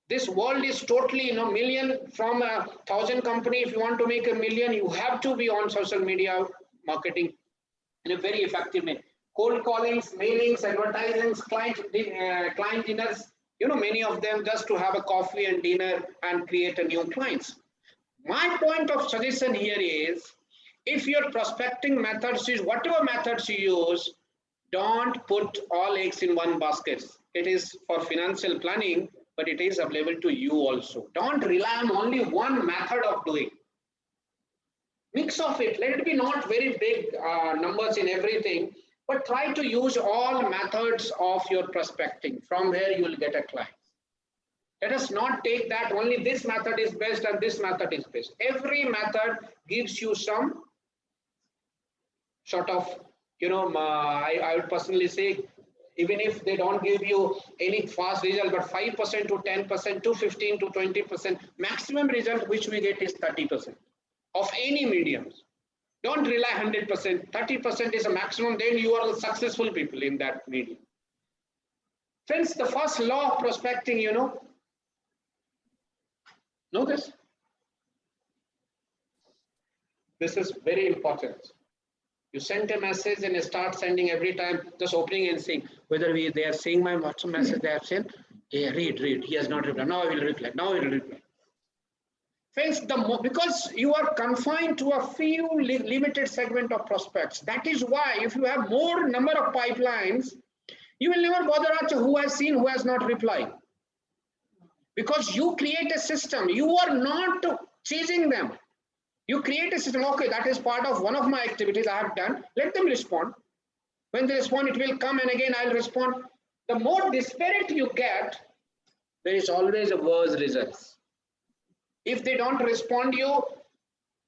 This world is totally, you know, million from 1,000 company. If you want to make a million, you have to be on social media marketing in a very effective way. Cold callings, mailings, advertisements, client dinners, you know, many of them just to have a coffee and dinner and create a new clients. My point of suggestion here is, if your prospecting methods is whatever methods you use, don't put all eggs in one basket. It is for financial planning, but it is available to you also. Don't rely on only one method of doing. Mix of it. Let it be not very big numbers in everything, but try to use all methods of your prospecting. From where you will get a client. Let us not take that only this method is best and this method is best. Every method gives you some sort of, you know, I would personally say, even if they don't give you any fast result, but 5% to 10% to 15 to 20%, maximum result which we get is 30% of any mediums. Don't rely 100%, 30% is a maximum, then you are the successful people in that medium. Friends, the first law of prospecting, you know this? This is very important. You send a message and you start sending every time, just opening and saying whether they are seeing my WhatsApp message they have sent. Hey, read. He has not replied. Now I will reply. Friends, because you are confined to a few limited segment of prospects. That is why if you have more number of pipelines, you will never bother about who has seen, who has not replied. Because you create a system. You are not chasing them. You create a system, okay, that is part of one of my activities I have done. Let them respond. When they respond, it will come and again I'll respond. The more disparate you get, there is always a worse results. If they don't respond you,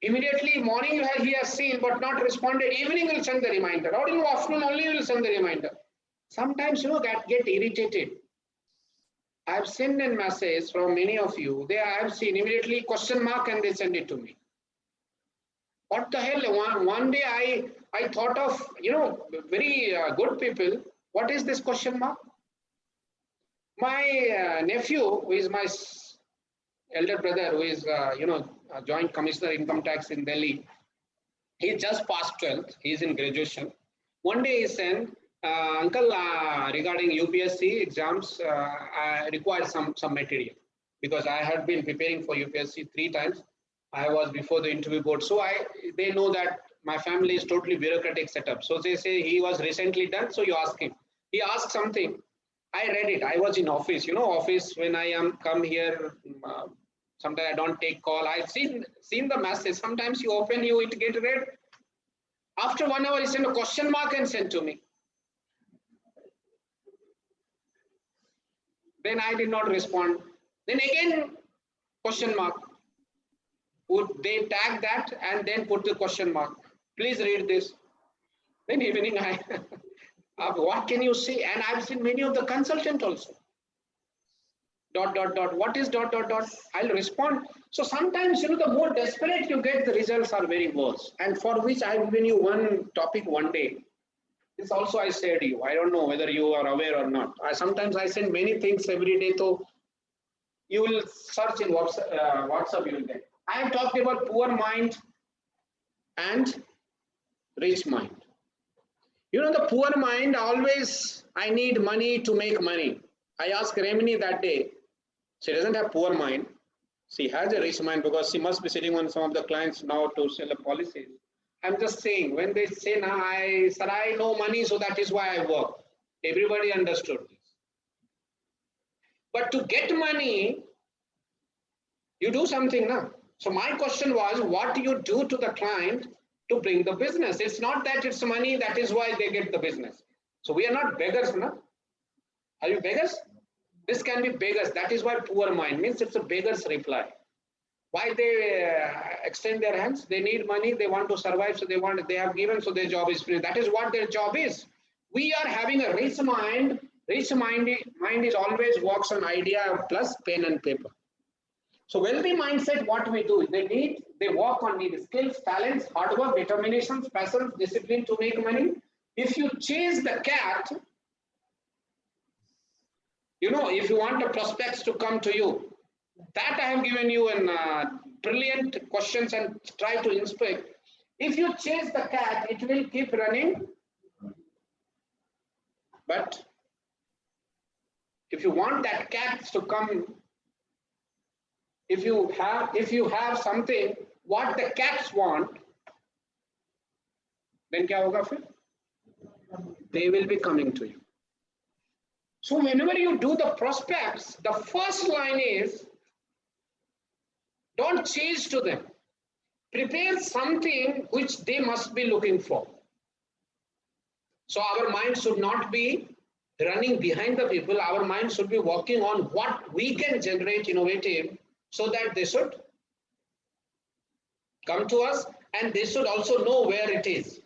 immediately morning he has seen but not responded, evening will send the reminder. Or in the afternoon only will send the reminder. Sometimes you know that get irritated. I have sent a message from many of you. I have seen immediately question mark and they send it to me. What the hell? One day I thought of, you know, very good people. What is this question mark? My nephew, who is my elder brother, who is, you know, a joint commissioner income tax in Delhi, he just passed 12th. He is in graduation. One day he sent, uncle, regarding UPSC exams, I require some material because I had been preparing for UPSC 3 times. I was before the interview board. So they know that my family is totally bureaucratic setup. So they say he was recently done. So you ask him. He asked something. I read it. I was in office. You know, office when I am come here, sometimes I don't take call. I've seen the message. Sometimes you open, it get read. After 1 hour, he sent a question mark and sent to me. Then I did not respond. Then again, question mark. Would they tag that and then put the question mark? Please read this. Then evening what can you say? And I've seen many of the consultant also. ... What is ... I'll respond. So sometimes, you know, the more desperate you get, the results are very worse. And for which I've given you one topic one day. This also I said to you. I don't know whether you are aware or not. Sometimes I send many things every day. So you will search in WhatsApp, you will get. I have talked about poor mind and rich mind. You know, the poor mind always, I need money to make money. I asked Remini that day. She doesn't have poor mind. She has a rich mind because she must be sitting on some of the clients now to sell the policies. I'm just saying, when they say, nah, sir, I know money, so that is why I work. Everybody understood this. But to get money, you do something now. So my question was, what do you do to the client to bring the business? It's not that it's money, that is why they get the business. So we are not beggars, no? Are you beggars? This can be beggars. That is why poor mind means it's a beggar's reply. Why they extend their hands? They need money, they want to survive, so they have given, so their job is free. That is what their job is. We are having a rich mind. Rich mind is always works on idea plus pen and paper. So wealthy mindset, what we do, they work on need skills, talents, hard work, determination, passion, discipline to make money. If you chase the cat, you know, if you want the prospects to come to you, that I have given you an brilliant questions and try to inspect. If you chase the cat, it will keep running. But if you want that cat to come, if you have something what the cats want, then kya hoga fir? They will be coming to you. So whenever you do the prospects, the first line is, don't chase to them. Prepare something which they must be looking for. So our mind should not be running behind the people. Our mind should be working on what we can generate innovative, so that they should come to us and they should also know where it is.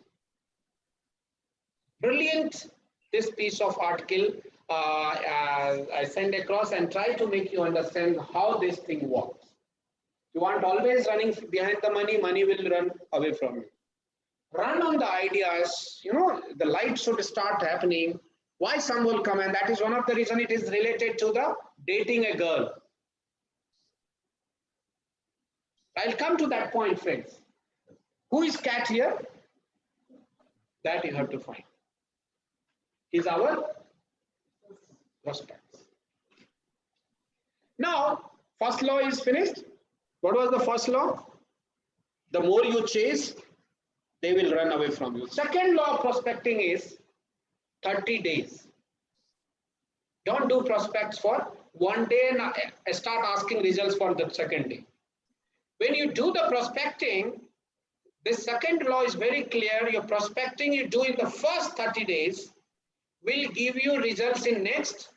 Brilliant, this piece of article I send across and try to make you understand how this thing works. You want always running behind the money, money will run away from you. Run on the ideas, you know, the light should start happening. Why some will come, and that is one of the reason it is related to the dating a girl. I'll come to that point, friends. Who is cat here? That you have to find. Is our prospects. Now, first law is finished. What was the first law? The more you chase, they will run away from you. Second law of prospecting is 30 days. Don't do prospects for one day and start asking results for the second day. When you do the prospecting, the second law is very clear. Your prospecting you do in the first 30 days will give you results in next.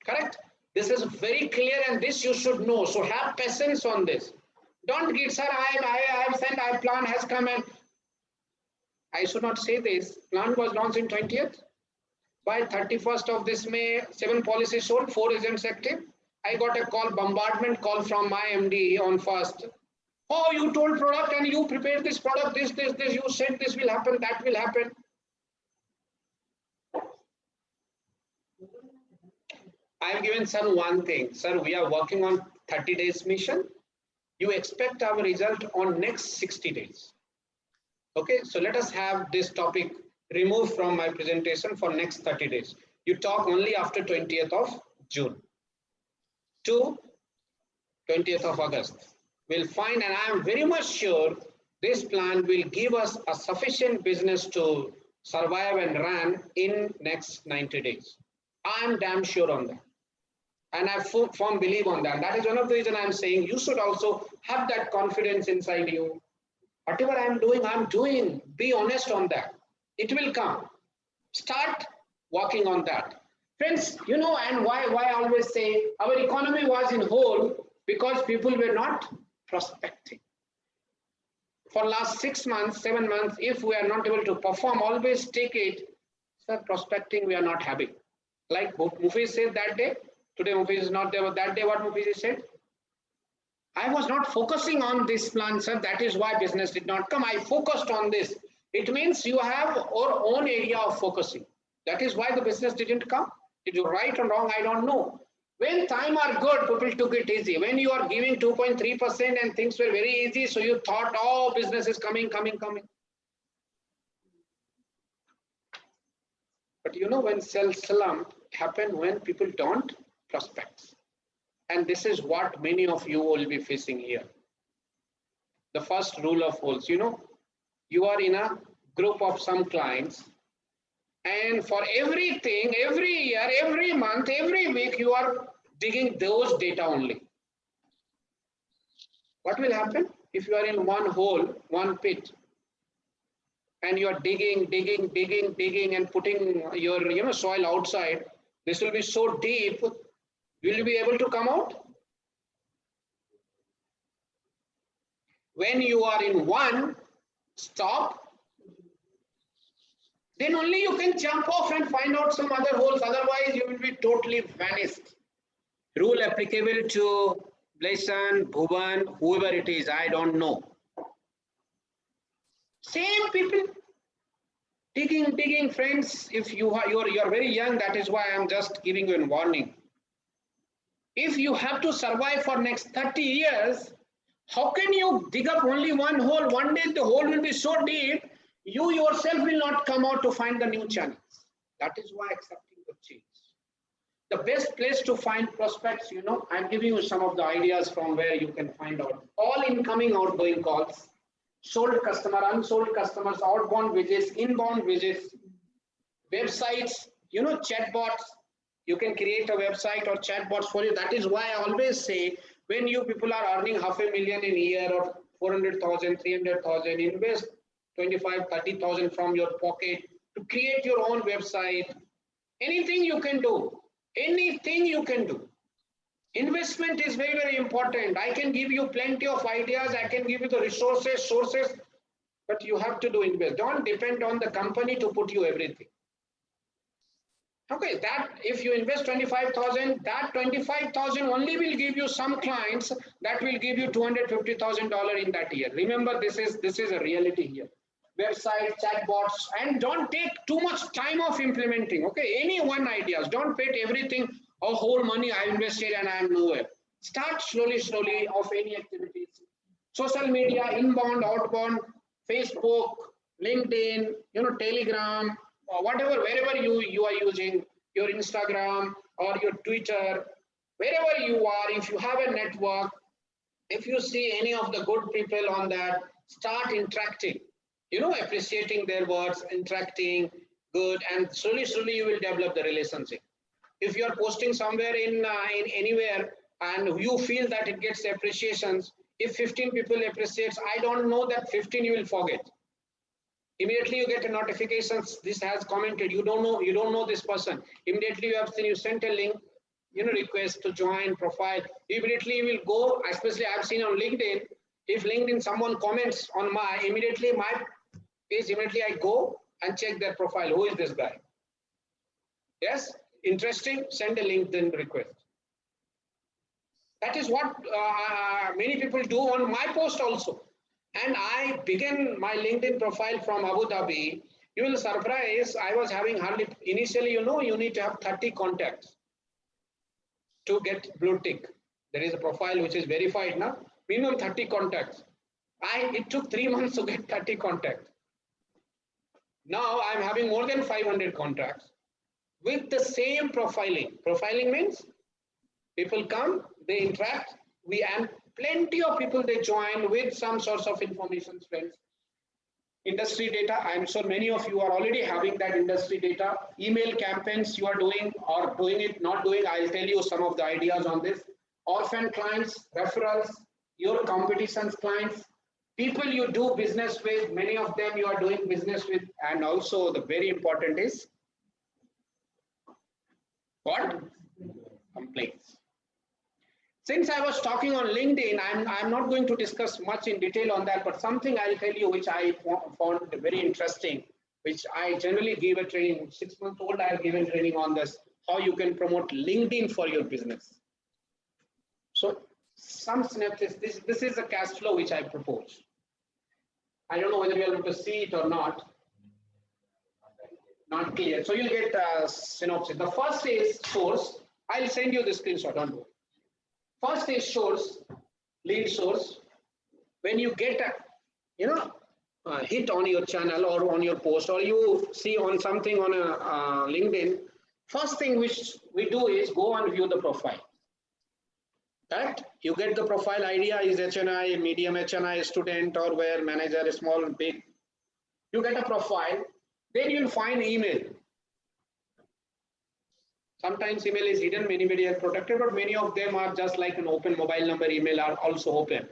Correct? This is very clear and this you should know. So have patience on this. Don't get, sir, I have sent, our plan has come, and I should not say this. Plan was launched in 20th. By 31st of this May, 7 policies sold, 4 agents active. I got a call, bombardment call from my MD on first. Oh, you told product and you prepared this product, this, you said this will happen, that will happen. I have given sir one thing. Sir, we are working on 30 days mission. You expect our result on next 60 days. Okay, so let us have this topic removed from my presentation for next 30 days. You talk only after 20th of June to 20th of August. We'll find, and I am very much sure this plan will give us a sufficient business to survive and run in next 90 days. I am damn sure on that. And I have firm belief on that. That is one of the reasons I am saying you should also have that confidence inside you. Whatever I am doing. Be honest on that. It will come. Start working on that. Friends, you know, and why I always say our economy was in hole because people were not prospecting. For last 6 months, 7 months, if we are not able to perform, always take it, sir, prospecting we are not having. Like Mufiz said that day, today Mufiz is not there, but that day what Mufiz said? I was not focusing on this plan, sir. That is why business did not come. I focused on this. It means you have your own area of focusing. That is why the business didn't come. Is it right or wrong? I don't know. When time are good, people took it easy. When you are giving 2.3% and things were very easy, so you thought, oh, business is coming. But you know, when sell slump happen when people don't prospect. And this is what many of you will be facing here. The first rule of holes, you are in a group of some clients, and for everything, every year, every month, every week, you are digging those data only. What will happen if you are in one hole, one pit, and you are digging and putting your soil outside? This will be so deep. Will you be able to come out? When you are in one stop, then only you can jump off and find out some other holes. Otherwise, you will be totally vanished. Rule applicable to Blason, Bhuvan, whoever it is, I don't know. Same people digging, friends. If you're very young, that is why I'm just giving you a warning. If you have to survive for next 30 years, how can you dig up only one hole? One day the hole will be so deep, you yourself will not come out to find the new channels. That is why accepting the change. The best place to find prospects, I'm giving you some of the ideas from where you can find out. All incoming, outgoing calls, sold customer, unsold customers, outbound visits, inbound visits, websites, chatbots. You can create a website or chatbots for you. That is why I always say, when you people are earning $500,000 in a year or 400,000, 300,000, invest 25, 30,000 from your pocket to create your own website. Anything you can do. Anything you can do. Investment is very, very important. I can give you plenty of ideas. I can give you the resources, sources, but you have to do invest. Don't depend on the company to put you everything. Okay, that if you invest 25,000, that 25,000 only will give you some clients that will give you $250,000 in that year. Remember, this is a reality here. Website, chatbots, and don't take too much time of implementing. Okay, any one ideas. Don't bet everything or whole money I invested and I am nowhere. Start slowly of any activities. Social media, inbound, outbound, Facebook, LinkedIn, Telegram, or whatever, wherever you are using your Instagram or your Twitter, wherever you are, if you have a network, if you see any of the good people on that, start interacting, appreciating their words, interacting good, and slowly you will develop the relationship. If you are posting somewhere in anywhere and you feel that it gets appreciations, if 15 people appreciates, I don't know that 15 you will forget. Immediately you get a notifications, this has commented, you don't know this person. Immediately you sent a link, request to join profile. Immediately you will go, especially I've seen on LinkedIn, if LinkedIn someone comments on my page, immediately I go and check their profile. Who is this guy? Yes, interesting, send a LinkedIn request. That is what many people do on my post also. And I began my LinkedIn profile from Abu Dhabi. You will surprise, I was having hardly, initially, you need to have 30 contacts to get blue tick. There is a profile which is verified now, minimum 30 contacts. It took 3 months to get 30 contacts. Now I'm having more than 500 contacts with the same profiling. Profiling means people come, they interact, and plenty of people they join with some sorts of information strengths. Industry data, I'm sure many of you are already having that industry data. Email campaigns you are doing or doing it, not doing, I'll tell you some of the ideas on this. Orphan clients, referrals, your competitions clients, people you do business with, many of them you are doing business with, and also the very important is what? Complaints. Since I was talking on LinkedIn, I'm not going to discuss much in detail on that, but something I'll tell you which I found very interesting, which I generally give a training, 6 months old, I have given training on this, how you can promote LinkedIn for your business. So some synopsis, this is the cash flow which I propose. I don't know whether you're able to see it or not. Not clear. So you'll get a synopsis. The first is source. I'll send you the screenshot, don't worry. First is source, lead source. When you get a hit on your channel or on your post, or you see on something on a LinkedIn, first thing which we do is go and view the profile. Correct? You get the profile idea is HNI, medium HNI, student, or where manager, small, big. You get a profile, then you'll find email. Sometimes email is hidden, many are protected, but many of them are just like an open mobile number email are also open.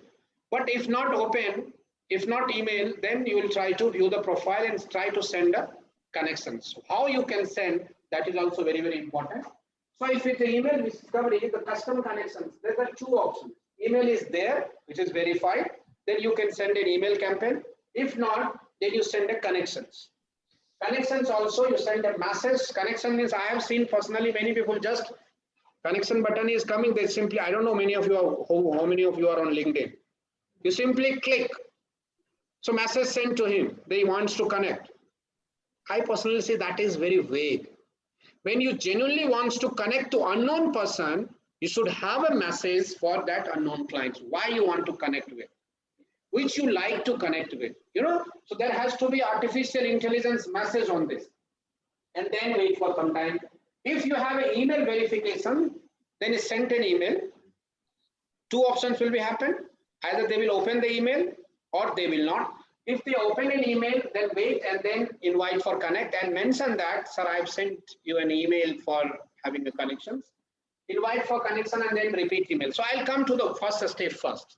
But if not open, if not email, then you will try to view the profile and try to send a connection. So how you can send, that is also very important. So if it's email discovery, the custom connections, there are two options. Email is there, which is verified. Then you can send an email campaign. If not, then you send a connections. Connections also, you send a message. Connection means I have seen personally many people just connection button is coming. They simply, I don't know many of you are, how many of you are on LinkedIn. You simply click. So message sent to him. They wants to connect. I personally say that is very vague. When you genuinely wants to connect to unknown person, you should have a message for that unknown client. Why you want to connect with, which you like to connect with, so there has to be artificial intelligence message on this, and then wait for some time. If you have an email verification, then is sent an email. Two options will be happen. Either they will open the email or they will not. If they open an email, then wait and then invite for connect and mention that, sir, I've sent you an email for having a connections. Invite for connection and then repeat email. So I'll come to the first step first.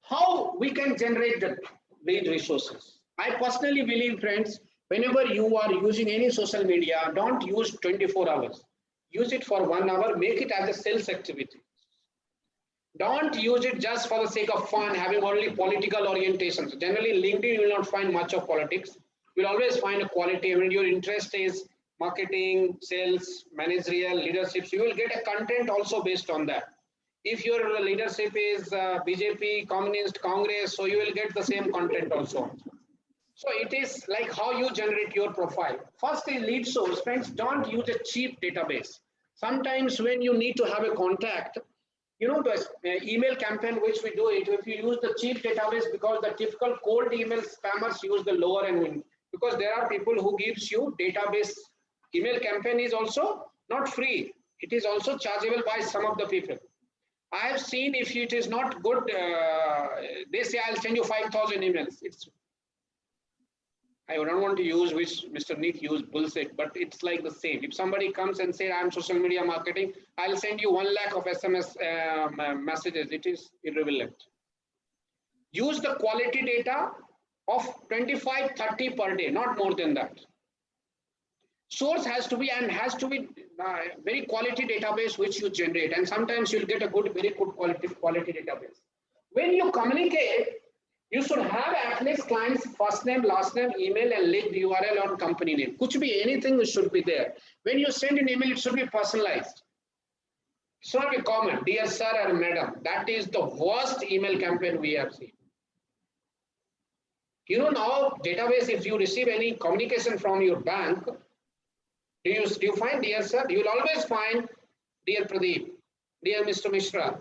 How we can generate the lead resources. I personally believe, friends, whenever you are using any social media, don't use 24 hours. Use it for 1 hour, make it as a sales activity. Don't use it just for the sake of fun, having only political orientations. Generally, LinkedIn, you will not find much of politics. You'll always find a quality. When your interest is marketing, sales, managerial, leadership, so you will get a content also based on that. If your leadership is BJP, Communist, Congress, so you will get the same content also. So it is like how you generate your profile. First is lead source. Friends, don't use a cheap database. Sometimes when you need to have a contact, the email campaign which we do it, if you use the cheap database, because the typical cold email spammers use the lower end, because there are people who gives you database. Email campaign is also not free. It is also chargeable by some of the people. I have seen if it is not good, they say I'll send you 5,000 emails. I don't want to use which Mr. Nick used bullshit, but it's like the same. If somebody comes and say I'm social media marketing, I'll send you 1 lakh of SMS messages. It is irrelevant. Use the quality data of 25, 30 per day, not more than that. Source has to be very quality database which you generate, and sometimes you'll get a very good quality database. When you communicate, you should have at least client's first name, last name, email, and link URL on company name. Could be anything should be there. When you send an email, it should be personalized. It should not be common, dear sir or madam. That is the worst email campaign we have seen. Now database, if you receive any communication from your bank, do you find dear sir? You will always find dear Pradeep, dear Mr. Mishra.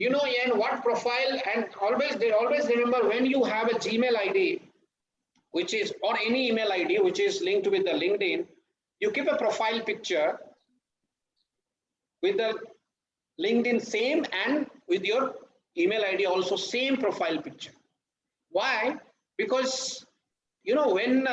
In what profile, and they always remember when you have a Gmail ID, which is, or any email ID which is linked with the LinkedIn, you keep a profile picture with the LinkedIn same, and with your email ID also same profile picture. Why? Because when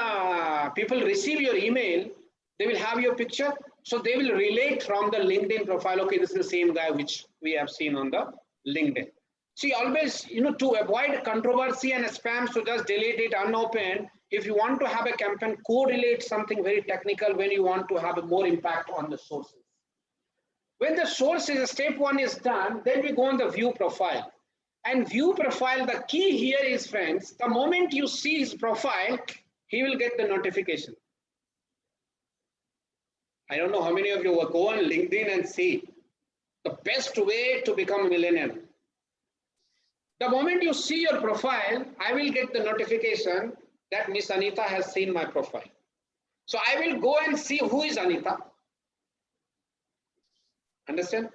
people receive your email, they will have your picture, so they will relate from the LinkedIn profile. Okay, this is the same guy which we have seen on the LinkedIn. See, always, to avoid controversy and spam, so just delete it unopened. If you want to have a campaign, correlate something very technical when you want to have a more impact on the sources. When the sources, step 1 is done, then we go on the view profile. And view profile, the key here is, friends, the moment you see his profile, he will get the notification. I don't know how many of you will go on LinkedIn and see the best way to become a millionaire. The moment you see your profile, I will get the notification that Miss Anita has seen my profile. So I will go and see who is Anita. Understand?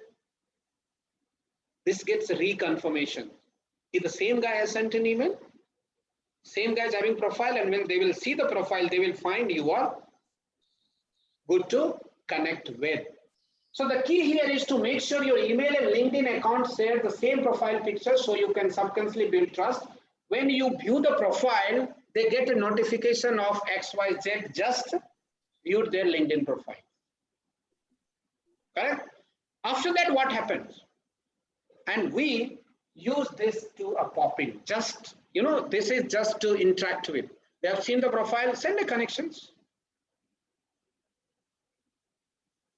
This gets a reconfirmation. If the same guy has sent an email, same guy is having profile, and when they will see the profile, they will find you are good to connect with. So the key here is to make sure your email and LinkedIn account share the same profile picture so you can subconsciously build trust. When you view the profile, they get a notification of XYZ just viewed their LinkedIn profile. Correct? After that, what happens? And we use this to a pop-in. Just, this is just to interact with. They have seen the profile, send a connections.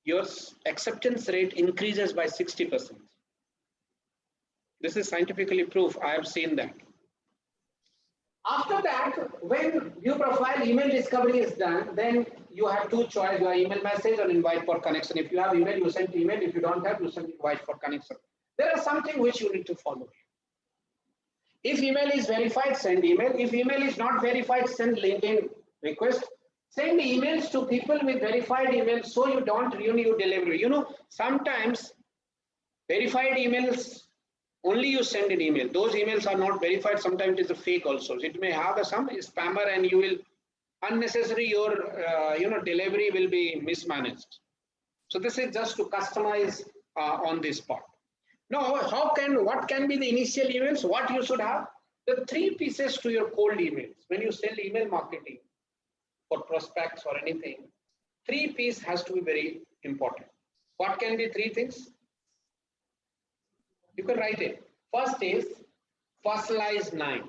Your acceptance rate increases by 60%. This is scientifically proof. I have seen that. After that, when view profile email discovery is done, then you have two choices, your email message or invite for connection. If you have email, you send email. If you don't have, you send invite for connection. There are something which you need to follow. If email is verified, send email. If email is not verified, send LinkedIn request. Send emails to people with verified emails so you don't ruin your delivery. Sometimes verified emails, only you send an email. Those emails are not verified. Sometimes it is a fake also. It may have some spammer and you will unnecessary, your delivery will be mismanaged. So this is just to customize on this part. Now, what can be the initial emails? What you should have? The 3 pieces to your cold emails. When you sell email marketing for prospects or anything, 3 P's has to be very important. What can be 3 things? You can write it. First is personalized 9.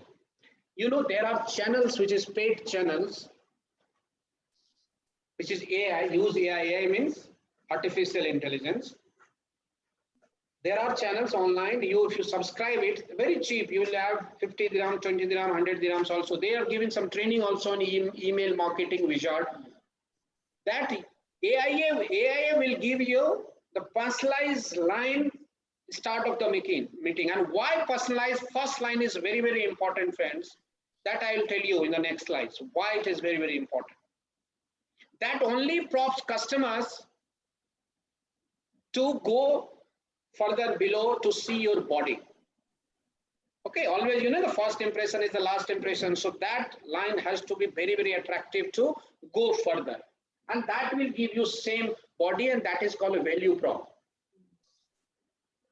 There are channels which is paid channels, which is AI. Use AI. AI means artificial intelligence. There are channels online. If you subscribe it, very cheap. You will have 50 dirham, 20 dirham, 100 dirhams also. They are giving some training also on email marketing wizard. That AI will give you the personalized line start of the meeting. And why personalized? First line is very, very important, friends. That I will tell you in the next slides. Why it is very, very important. That only prompts customers to go further below to see your body. Okay, always, the first impression is the last impression. So that line has to be very, very attractive to go further. And that will give you same body, and that is called a value prop.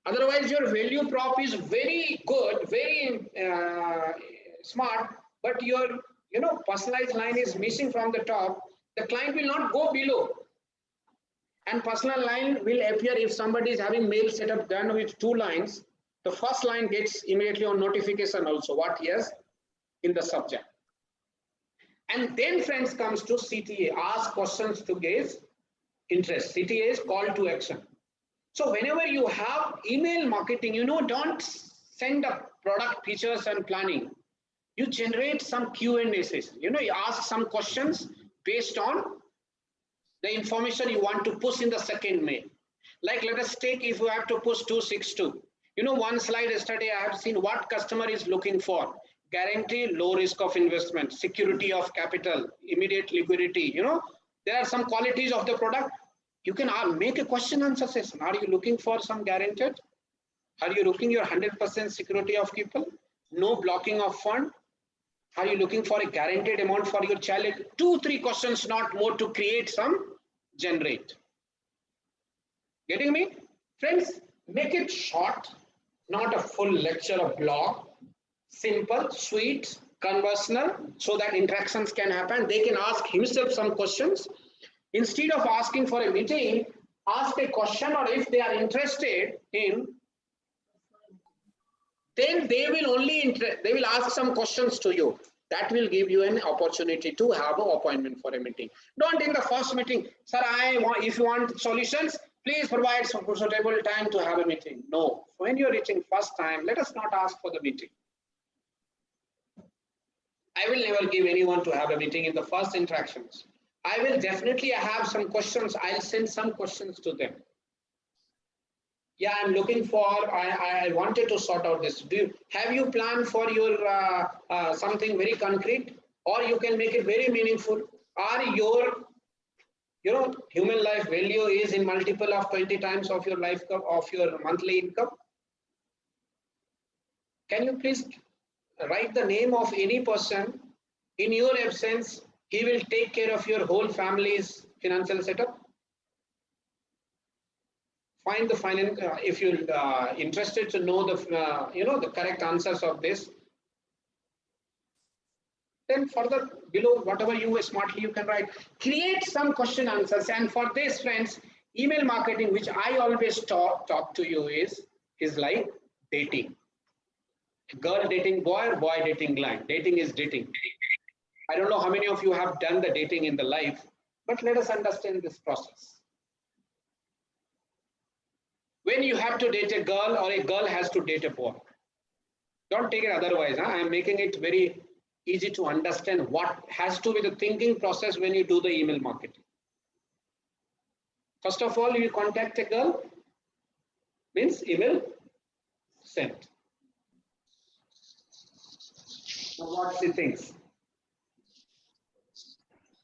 Otherwise, your value prop is very good, very smart, but your personalized line is missing from the top. The client will not go below. And personal line will appear if somebody is having mail setup done with 2 lines. The first line gets immediately on notification also what he has in the subject. And then, friends, comes to CTA, ask questions to gauge interest. CTA is call to action. So whenever you have email marketing, don't send up product features and planning. You generate some Q&A sessions. You ask some questions based on the information you want to push in the second mail. Like, let us take, if you have to push 262. One slide yesterday I have seen what customer is looking for. Guarantee, low risk of investment, security of capital, immediate liquidity. There are some qualities of the product. You can make a question answer session. Are you looking for some guaranteed? Are you looking your 100% security of people? No blocking of fund? Are you looking for a guaranteed amount for your child? 2-3 questions, not more, to create some generate. Getting me? Friends, make it short, not a full lecture or blog. Simple, sweet, conversational, so that interactions can happen. They can ask himself some questions. Instead of asking for a meeting, ask a question, or if they are interested in, then they will ask some questions to you. That will give you an opportunity to have an appointment for a meeting. Don't in the first meeting, sir, if you want solutions, please provide some suitable time to have a meeting. No, when you're reaching first time, let us not ask for the meeting. I will never give anyone to have a meeting in the first interactions. I will definitely have some questions. I'll send some questions to them. Yeah, I'm looking for, I wanted to sort out this. Have you planned for your something very concrete, or you can make it very meaningful? Are your, human life value is in multiple of 20 times of your life of your monthly income? Can you please write the name of any person in your absence? He will take care of your whole family's financial setup. find the finance. If you're interested to know the the correct answers of this, then further below whatever you smartly you can write. Create some question answers, and for this, friends, email marketing, which I always talk to you, is like dating. Girl dating boy or boy dating line. Dating is dating. I don't know how many of you have done the dating in the life, but let us understand this process. When you have to date a girl or a girl has to date a boy, don't take it otherwise. I am making it very easy to understand what has to be the thinking process when you do the email marketing. First of all, you contact a girl, means email sent. Now what she thinks?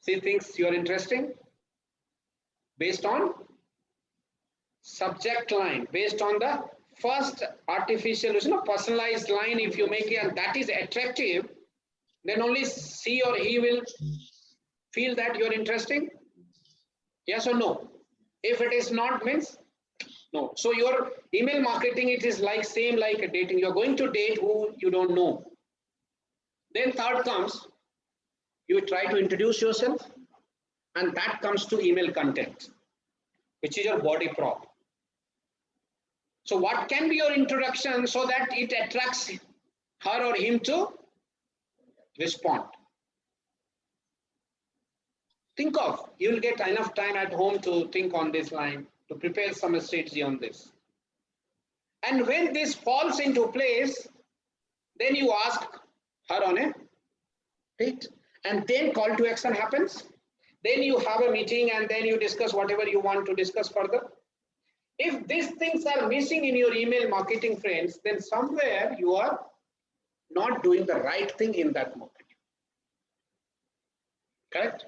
She thinks you are interesting based on subject line, based on the first artificial, personalized line. If you make it and that is attractive, then only she or he will feel that you are interesting. Yes or no? If it is not, means no. So your email marketing, it is like same like a dating. You are going to date who you don't know. Then third comes, you try to introduce yourself, and that comes to email content, which is your body prop. So what can be your introduction so that it attracts her or him to respond? Think of, you will get enough time at home to think on this line, to prepare some strategy on this. And when this falls into place, then you ask her on a date, and then call to action happens. Then you have a meeting and then you discuss whatever you want to discuss further. If these things are missing in your email marketing, friends, then somewhere you are not doing the right thing in that market. Correct?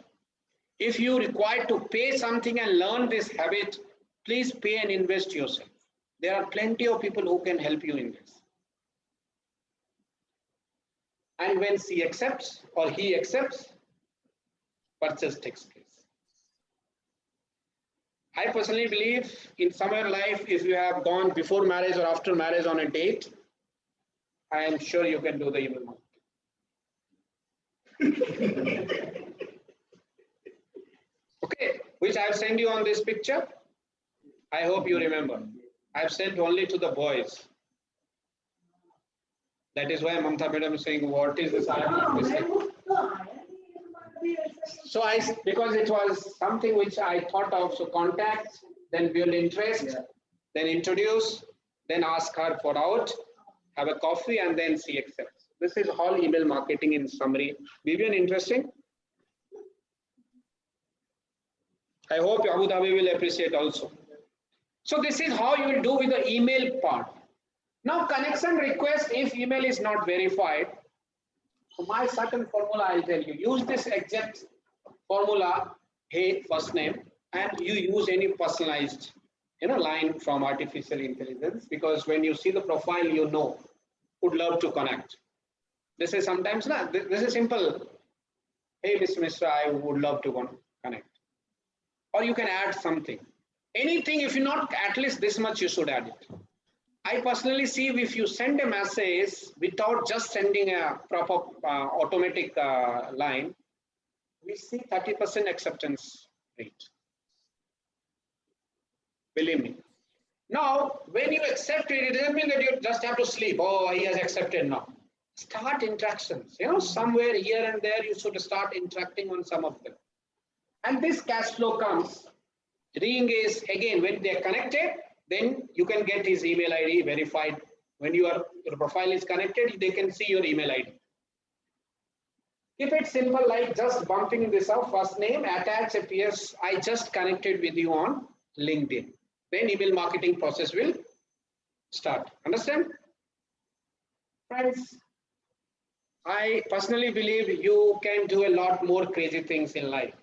If you require to pay something and learn this habit, please pay and invest yourself. There are plenty of people who can help you in this. And when she accepts or he accepts, purchase takes place. I personally believe in somewhere life, if you have gone before marriage or after marriage on a date, I am sure you can do the email marketing. Okay, which I have sent you on this picture. I hope you remember. I have sent only to the boys. That is why Mamta Madam is saying, what is this? So because it was something which I thought of, so contact, then build interest, then introduce, then ask her for out, have a coffee, and then she accepts. This is all email marketing in summary. Vivian, interesting? I hope Abu Dhabi will appreciate also. So this is how you will do with the email part. Now connection request, if email is not verified, so my certain formula I'll tell you. Use this exact formula, hey, first name, and you use any personalized line from artificial intelligence, because when you see the profile, you know, would love to connect. This is sometimes not, this is simple. Hey, Mr. Mishra, I would love to connect. Or you can add something. Anything, if you not, at least this much you should add it. I personally see if you send a message without just sending a proper automatic line, we see 30% acceptance rate. Believe me. Now, when you accept it, it doesn't mean that you just have to sleep. Oh, he has accepted now. Start interactions. Somewhere here and there, you should start interacting on some of them. And this cash flow comes. Re-engage again when they are connected. Then you can get his email ID verified. When your profile is connected, they can see your email ID. Keep it simple, like just bumping this up, first name, attach a PS, I just connected with you on LinkedIn. Then email marketing process will start. Understand? Friends, I personally believe you can do a lot more crazy things in life.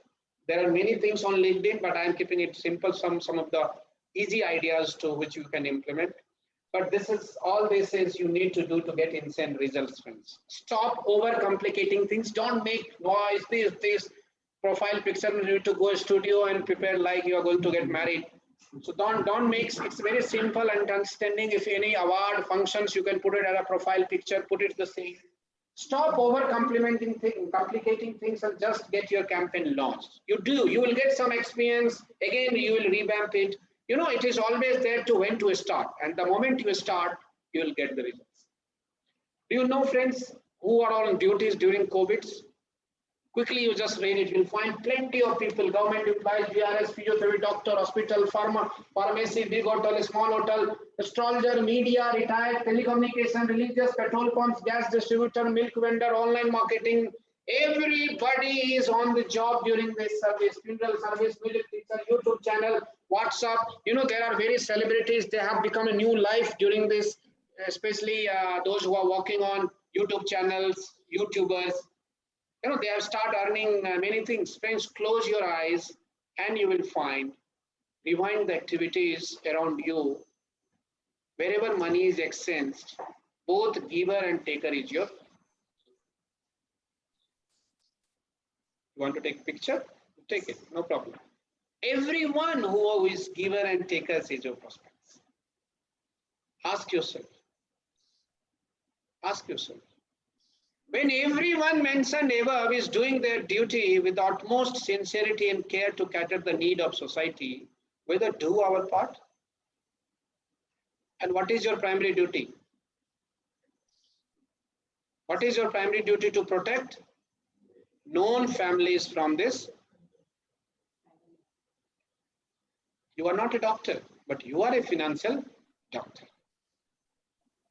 There are many things on LinkedIn, but I am keeping it simple, some of the easy ideas to which you can implement. But this is all this is you need to do to get insane results, friends. Stop over complicating things. Don't make noise, this profile picture, you need to go to studio and prepare like you are going to get married. So don't make it's very simple and understanding. If any award functions, you can put it as a profile picture, put it the same. Stop over complicating things and just get your campaign launched. You will get some experience. Again, you will revamp it. You know, it is always there to when to start. And the moment you start, you will get the results. Do you know, friends, who are all on duties during COVID? Quickly, you just read it. You'll find plenty of people, government employees, VRS, physiotherapy, doctor, hospital, pharmacy, big hotel, small hotel, astrologer, media, retired, telecommunication, religious, petrol pumps, gas distributor, milk vendor, online marketing. Everybody is on the job during this service, funeral service, music teacher, YouTube channel, WhatsApp. You know, there are various celebrities. They have become a new life during this, especially those who are working on YouTube channels, YouTubers. You know, they have started earning many things. Friends, close your eyes and you will find, rewind the activities around you. Wherever money is exchanged, both giver and taker is your. You want to take a picture? Take it, no problem. Everyone who is giver and taker is your prospects. Ask yourself. Ask yourself. When everyone mentioned above is doing their duty with utmost sincerity and care to cater the need of society, whether do our part? And what is your primary duty? What is your primary duty? To protect known families from this. You are not a doctor, but you are a financial doctor.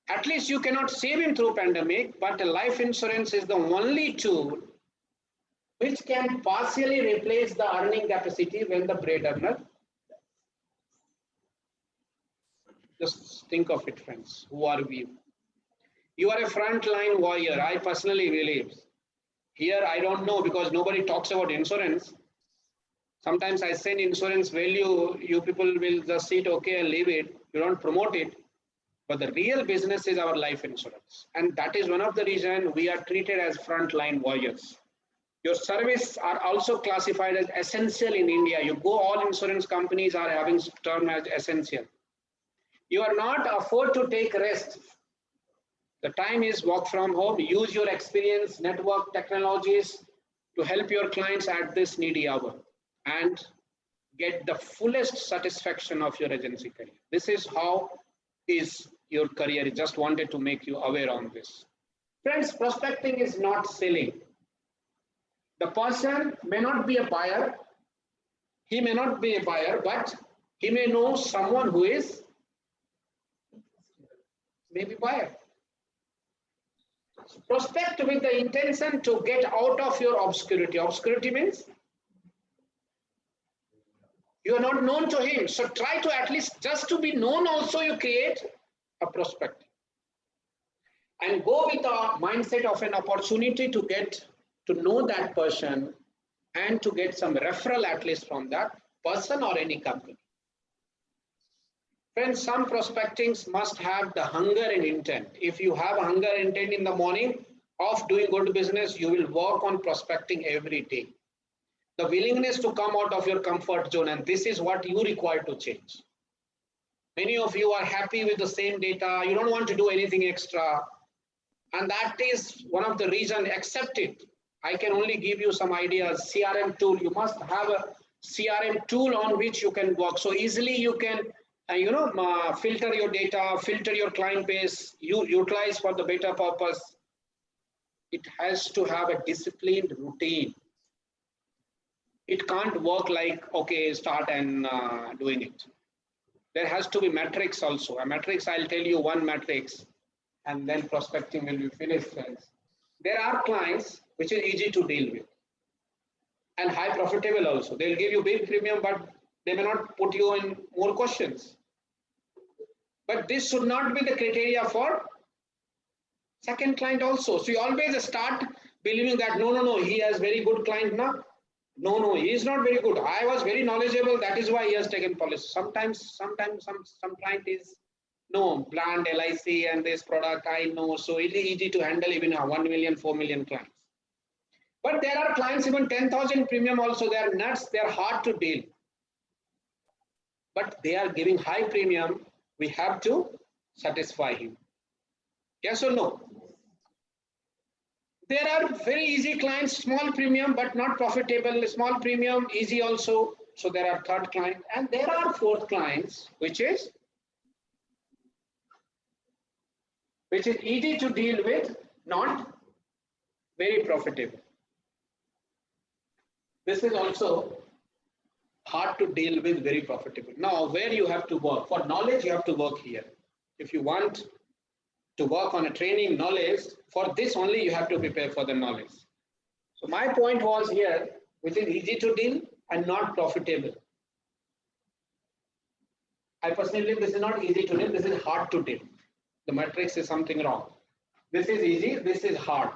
At least you cannot save him through pandemic, but life insurance is the only tool which can partially replace the earning capacity when the bread earner. Just think of it, friends. Who are we? You are a frontline warrior. I personally believe. Here, I don't know because nobody talks about insurance. Sometimes I send insurance value. You people will just sit okay and leave it. You don't promote it. But the real business is our life insurance. And that is one of the reasons we are treated as frontline warriors. Your service are also classified as essential in India. You go, all insurance companies are having term as essential. You are not afford to take rest. The time is work from home. Use your experience, network, technologies to help your clients at this needy hour and get the fullest satisfaction of your agency career. This is how is your career. I just wanted to make you aware on this. Friends, prospecting is not selling. The person may not be a buyer. He may not be a buyer, but he may know someone who is maybe buyer. So prospect with the intention to get out of your obscurity. Obscurity means you are not known to him. So try to at least just to be known also you create a prospect. And go with a mindset of an opportunity to get to know that person and to get some referral at least from that person or any company. Friends, some prospectings must have the hunger and intent. If you have a hunger and intent in the morning of doing good business, you will work on prospecting every day. The willingness to come out of your comfort zone, and this is what you require to change. Many of you are happy with the same data. You don't want to do anything extra. And that is one of the reasons. Accept it. I can only give you some ideas. CRM tool, you must have a CRM tool on which you can work. So easily you can filter your data, filter your client base, you utilize for the better purpose. It has to have a disciplined routine. It can't work like, okay, start and doing it. There has to be metrics also. A matrix, I'll tell you one matrix, and then prospecting will be finished, friends. There are clients which is easy to deal with and high profitable also. They'll give you big premium, but they may not put you in more questions. But this should not be the criteria for second client also. So you always start believing that no, he has very good client now. No, he is not very good. I was very knowledgeable. That is why he has taken policy. Sometimes some client is no brand LIC and this product I know. So it is easy to handle even 1 million, 4 million clients. But there are clients even 10,000 premium also. They are nuts. They are hard to deal. but they are giving high premium, we have to satisfy him. Yes or no? There are very easy clients, small premium, but not profitable, small premium, easy also. So there are third client, and there are fourth clients, which is easy to deal with, not very profitable. This is also hard to deal with, very profitable. Now, where you have to work? For knowledge, you have to work here. If you want to work on a training knowledge, for this only you have to prepare for the knowledge. So my point was here, which is easy to deal and not profitable. I personally believe this is not easy to deal, this is hard to deal. The matrix is something wrong. This is easy, this is hard.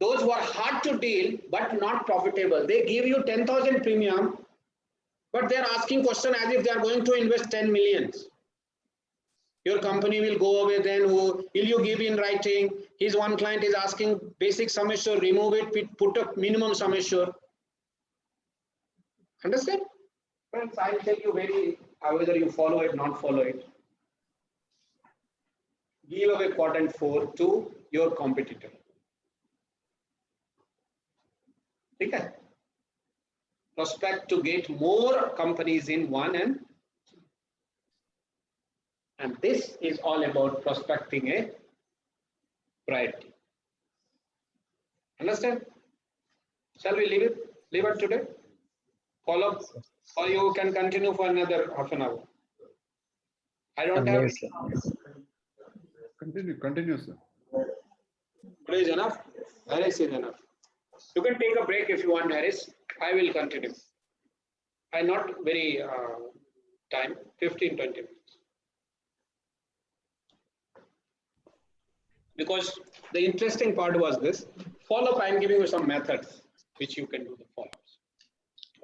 Those who are hard to deal but not profitable, they give you 10,000 premium, but they are asking question as if they are going to invest 10 millions. Your company will go away, then will you give in writing? His one client is asking basic sum assured, remove it, put a minimum sum assured. Understand? Friends, I will tell you whether you follow it, not follow it. Give away quadrant 4 to your competitor. Okay? Prospect to get more companies in one, and this is all about prospecting a priority. Understand? Shall we leave it today? Follow up, or you can continue for another half an hour. I don't have. Continue, sir. Today is enough. Harris is enough. You can take a break if you want, Harris. I will continue. I not very time, 15-20 minutes. Because the interesting part was this. Follow up, I am giving you some methods which you can do the follow-ups.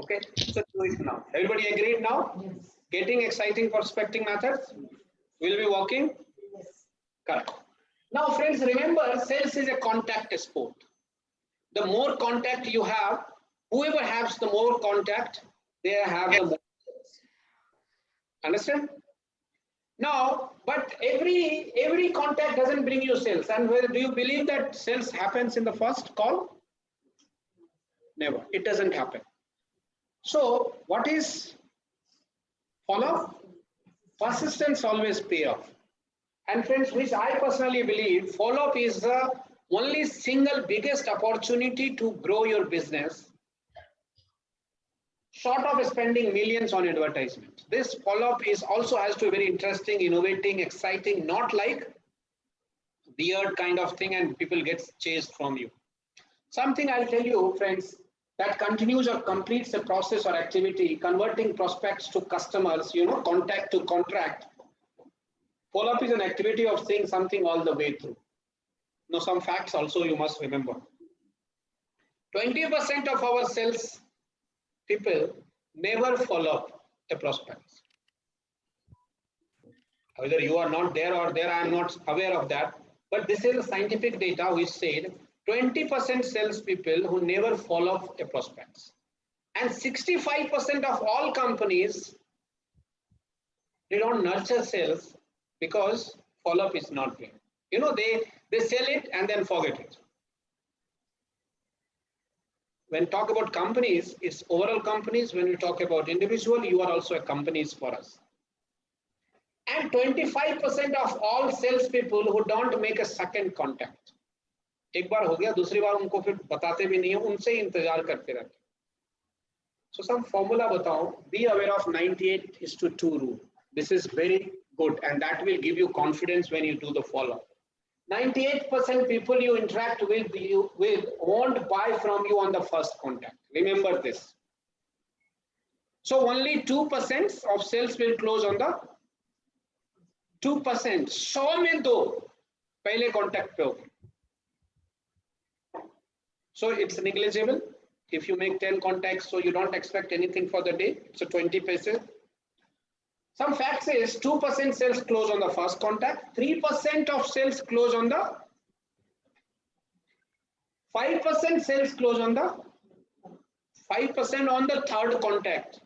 Okay, so do it now. Everybody agreed now? Yes. Getting exciting prospecting methods? Will be working? Yes. Correct. Now friends, remember, sales is a contact sport. The more contact you have, whoever has the more contact, they have the more sales. Understand? Now, but every contact doesn't bring you sales. And do you believe that sales happens in the first call? Never. It doesn't happen. So what is follow-up? Persistence always pay off. And friends, which I personally believe, follow-up is the only single biggest opportunity to grow your business, short of spending millions on advertisement. This follow-up is also has to be very interesting, innovating, exciting, not like weird kind of thing and people get chased from you. Something I'll tell you, friends, that continues or completes a process or activity, converting prospects to customers, contact to contract. Follow-up is an activity of saying something all the way through. Now, some facts also you must remember. 20% of our sales people never follow up a prospect. Whether you are not there or there, I am not aware of that. But this is scientific data which said 20% sales people who never follow up a prospect. And 65% of all companies, they don't nurture sales because follow-up is not there. They sell it and then forget it. When talk about companies, it's overall companies. When we talk about individual, you are also a companies for us. And 25% of all sales people who don't make a second contact. एक बार हो गया, दूसरी बार उनको फिर बताते भी नहीं है, उनसे ही इंतजार करते रहते. So some formula बताओ. Be aware of 98:2 rule. This is very good, and that will give you confidence when you do the follow-up. 98% people you interact with won't buy from you on the first contact. Remember this. So only 2% of sales will close on the 2%. 100 में 2 पहले contact पे होगी. So it's negligible. If you make 10 contacts, so you don't expect anything for the day. So 20%. Some facts is 2% sales close on the first contact, 3% of sales close on the 5% sales close on the 5% on the third contact.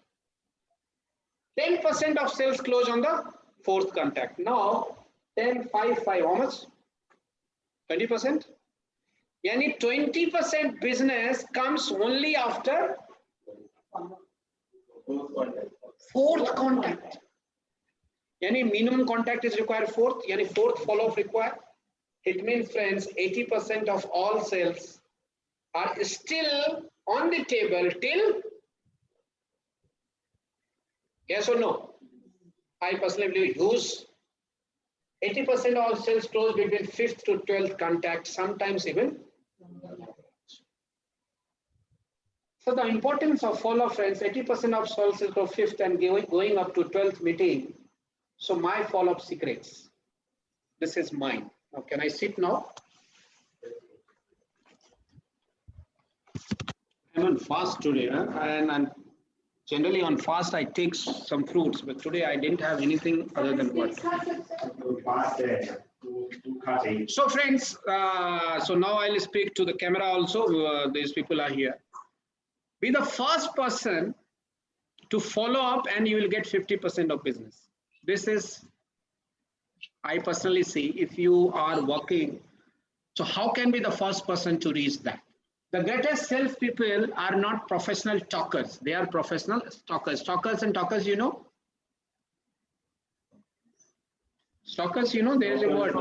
10% of sales close on the fourth contact. Now 10, 5, 5, how much? 20%? Yani 20% business comes only after fourth contact. Yani minimum contact is required fourth, yani fourth follow-up required. It means, friends, 80% of all sales are still on the table till, yes or no? I personally believe use 80% of all sales close between 5th to 12th contact, sometimes even. So the importance of follow-up, friends, 80% of sales go 5th and going up to 12th meeting. So my follow-up secrets, this is mine. Now can I sit now? I'm on fast today, and I'm generally on fast. I take some fruits, but today I didn't have anything other than water. So friends, so now I'll speak to the camera also. These people are here. Be the first person to follow up and you will get 50% of business. This is, I personally see, if you are working, so how can be the first person to reach that? The greatest sales people are not professional talkers. They are professional stalkers. Stalkers and talkers, you know? Stalkers, you know, there is a word.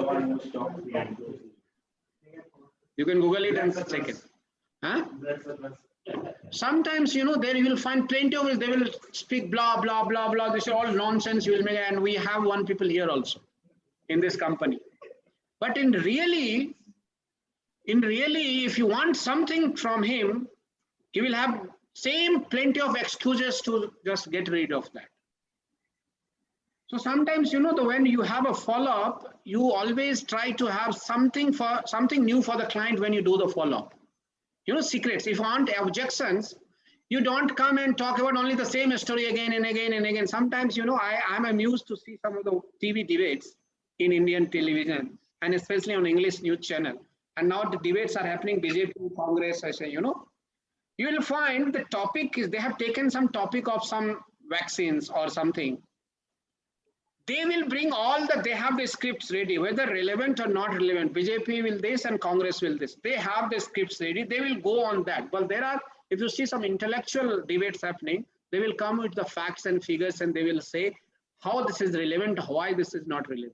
You can Google it and check it. Huh? Sometimes, you know, there you will find plenty of it. They will speak blah, blah, blah, blah. This is all nonsense you will make. And we have one people here also in this company. But in really, if you want something from him, he will have same plenty of excuses to just get rid of that. So sometimes, you know, when you have a follow-up, you always try to have something new for the client when you do the follow-up. You know, secrets. If you want objections, you don't come and talk about only the same story again and again and again. Sometimes, you know, I'm amused to see some of the TV debates in Indian television and especially on English news channel. And now the debates are happening, BJP, Congress, I say, you know, you will find the topic is, they have taken some topic of some vaccines or something. They will bring all the, they have the scripts ready, whether relevant or not relevant. BJP will this and Congress will this. They have the scripts ready. They will go on that. But there are, if you see some intellectual debates happening, they will come with the facts and figures and they will say how this is relevant, why this is not relevant.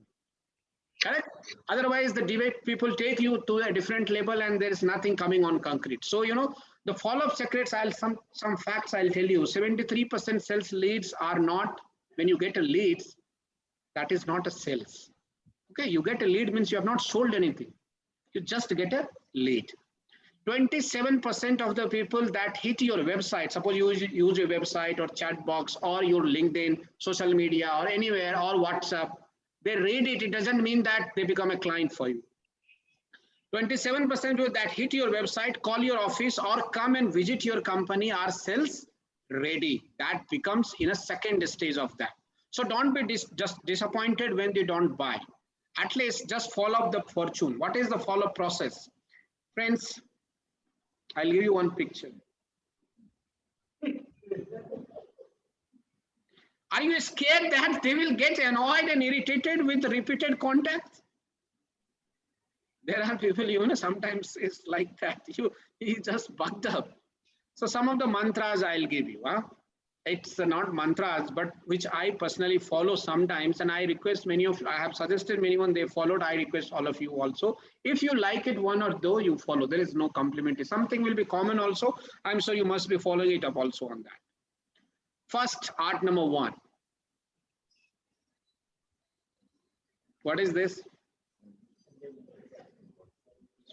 Correct? Otherwise, the debate people take you to a different level and there is nothing coming on concrete. So, you know, the follow-up secrets, some facts I'll tell you. 73% sales leads are not, when you get a leads, that is not a sales. Okay, you get a lead means you have not sold anything. You just get a lead. 27% of the people that hit your website, suppose you use your website or chat box or your LinkedIn, social media or anywhere or WhatsApp, they read it. It doesn't mean that they become a client for you. 27% that hit your website, call your office or come and visit your company are sales ready. That becomes in a second stage of that. So don't be just disappointed when they don't buy. At least just follow up the fortune. What is the follow-up process? Friends, I'll give you one picture. Are you scared that they will get annoyed and irritated with repeated contacts? There are people, you know, sometimes it's like that. He just bugged up. So some of the mantras I'll give you. Huh? It's not mantras, but which I personally follow sometimes. And I request many of you, I have suggested many one they followed. I request all of you also. If you like it, one or two, you follow. There is no complimentary. Something will be common also. I'm sure you must be following it up also on that. First, art number 1. What is this?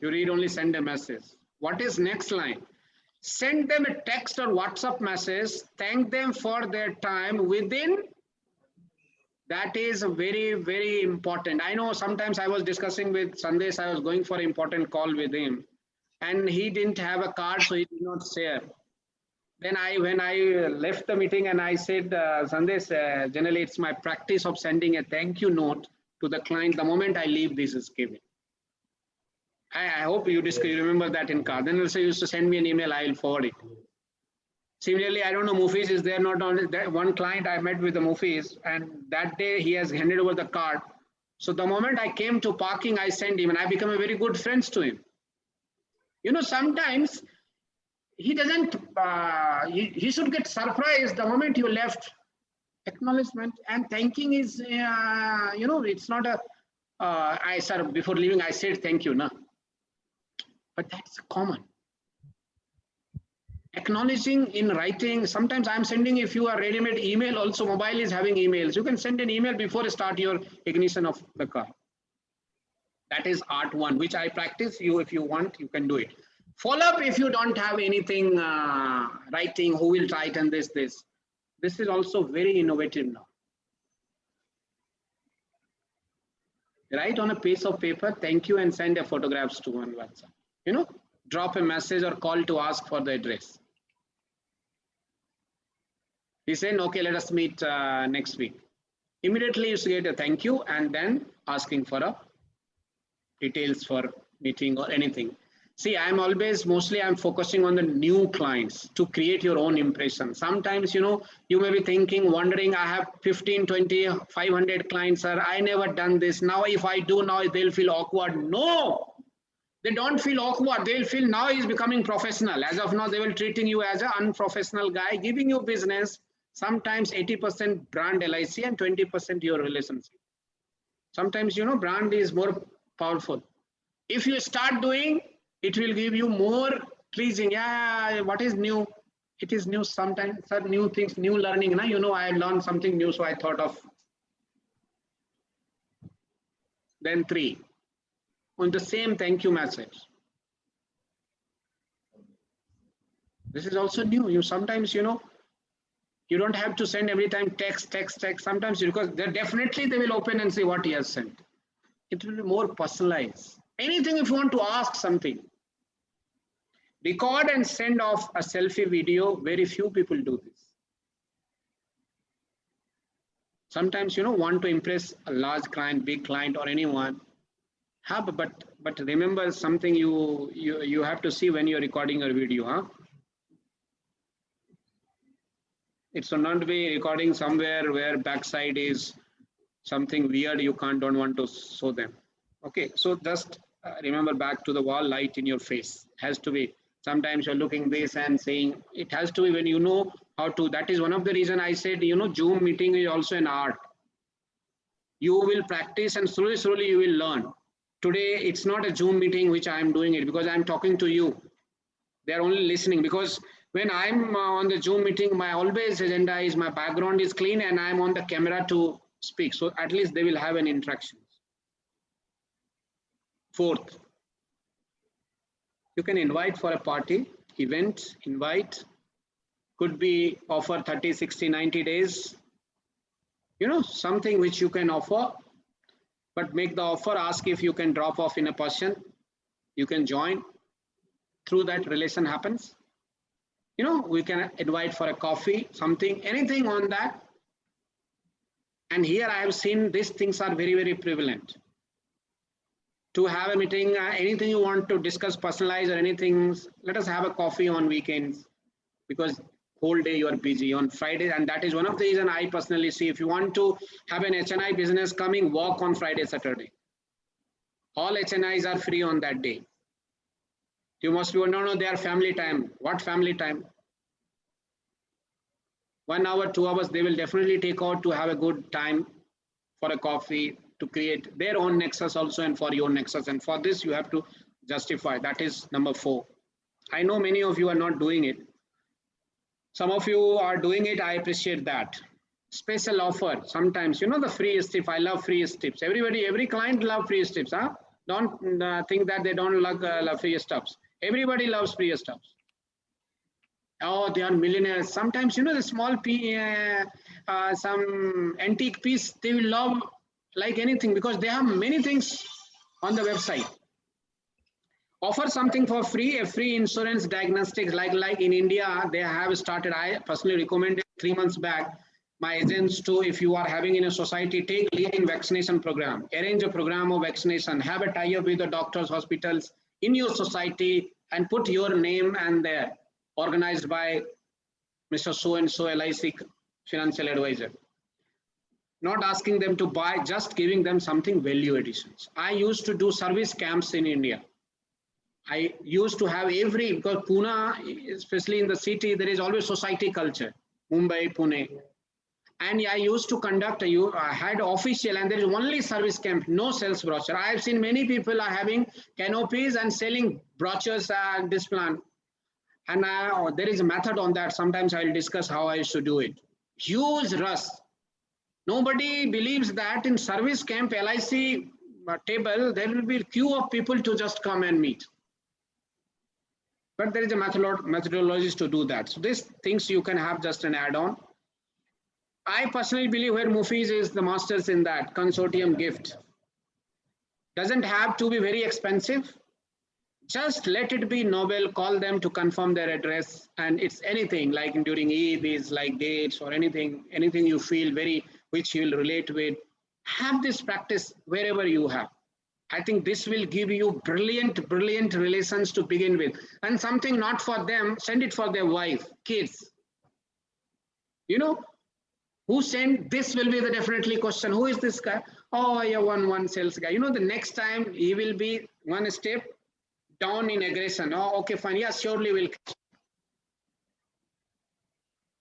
You read only send a message. What is next line? Send them a text or WhatsApp message, thank them for their time within. That is very, very important. I know sometimes I was discussing with Sandesh, I was going for an important call with him and he didn't have a card, so he did not share. Then when I left the meeting and I said, Sandesh, generally it's my practice of sending a thank you note to the client the moment I leave this is given. I hope you remember that in car. Then also you used to send me an email, I will forward it. Similarly, I don't know, Mufis is there not on that one client I met with the Mufis, and that day he has handed over the card. So the moment I came to parking, I sent him and I become a very good friends to him. You know, sometimes he doesn't, he should get surprised the moment you left. Acknowledgement and thanking is, you know, it's not a, I, sir, before leaving, I said thank you, no. But that's common. Acknowledging in writing, sometimes I'm sending, if you are ready-made email, also mobile is having emails. You can send an email before you start your ignition of the car. That is art one, which I practice. You, if you want, you can do it. Follow up if you don't have anything writing, who will tighten this. This is also very innovative now. Write on a piece of paper, thank you, and send a photographs to one WhatsApp. You know, drop a message or call to ask for the address. He said, okay, let us meet next week. Immediately you get a thank you and then asking for a details for meeting or anything. See, I'm always, mostly I'm focusing on the new clients to create your own impression. Sometimes, you know, you may be thinking, wondering, I have 15, 20, 500 clients, sir. I never done this. Now, if I do now, they'll feel awkward. No, they don't feel awkward. They'll feel now he's becoming professional. As of now, they will treating you as an unprofessional guy, giving you business. Sometimes 80% brand LIC and 20% your relationship. Sometimes, you know, brand is more powerful. If you start doing, it will give you more pleasing. Yeah, what is new? It is new sometimes, sir, new things, new learning. Now, you know, I learned something new, so I thought of. Then 3, on the same thank you message. This is also new. You sometimes, you know, you don't have to send every time text. Sometimes, because they definitely they will open and see what he has sent. It will be more personalized. Anything if you want to ask something. Record and send off a selfie video. Very few people do this. Sometimes, you know, want to impress a large client, big client, or anyone. But remember something you have to see when you're recording your video, huh? It should not be recording somewhere where backside is something weird. You don't want to show them. Okay, so just remember, back to the wall, light in your face has to be. Sometimes you're looking this and saying, it has to be when you know how to. That is one of the reason I said, you know, Zoom meeting is also an art. You will practice and slowly you will learn. Today, it's not a Zoom meeting which I am doing it because I'm talking to you. They are only listening, because when I'm on the Zoom meeting, my always agenda is my background is clean and I'm on the camera to speak. So at least they will have an interaction. 4th, you can invite for a party, event, invite, could be offer 30, 60, 90 days, you know, something which you can offer, but make the offer, ask if you can drop off in a person, you can join, through that relation happens. You know, we can invite for a coffee, something, anything on that. And here I have seen these things are very, very prevalent. To have a meeting, anything you want to discuss, personalize or anything, let us have a coffee on weekends, because whole day you are busy on Friday. And that is one of the reasons I personally see, if you want to have an HNI business coming, walk on Friday, Saturday. All HNIs are free on that day. You must be, no, they are family time. What family time? 1 hour, 2 hours, they will definitely take out to have a good time for a coffee, to create their own nexus also and for your nexus. And for this, you have to justify. That is number 4. I know many of you are not doing it. Some of you are doing it. I appreciate that. Special offer. Sometimes, you know, the free tips. I love free tips. Every client loves free tips. Huh? Don't think that they don't love free stuffs. Everybody loves free stuffs. Oh, they are millionaires. Sometimes, you know, the small some antique piece, they will love like anything, because they have many things on the website. Offer something for free, a free insurance diagnostics, like in India, they have started. I personally recommended 3 months back my agents to, if you are having in a society, take lead-in vaccination program, arrange a program of vaccination, have a tie-up with the doctors, hospitals in your society, and put your name and there, organized by Mr. So-and-so LIC financial advisor. Not asking them to buy, just giving them something value additions. I used to do service camps in India. I used to have because Pune, especially in the city, there is always society culture, Mumbai, Pune. And I used to conduct, I had official, and there is only service camp, no sales brochure. I have seen many people are having canopies and selling brochures and this plan. And there is a method on that. Sometimes I will discuss how I should do it. Huge rush. Nobody believes that in service camp LIC table, there will be a queue of people to just come and meet. But there is a methodology to do that. So these things you can have just an add-on. I personally believe where Mufis is the masters in that consortium gift. Doesn't have to be very expensive. Just let it be noble, call them to confirm their address, and it's anything like during Eid is like dates or anything you feel which you will relate with. Have this practice wherever you have. I think this will give you brilliant relations to begin with. And something not for them, send it for their wife, kids. You know, who sent this will be the definitely question. Who is this guy? Oh, yeah, one sales guy. You know, the next time he will be one step down in aggression. Oh, okay, fine. Yeah, surely will.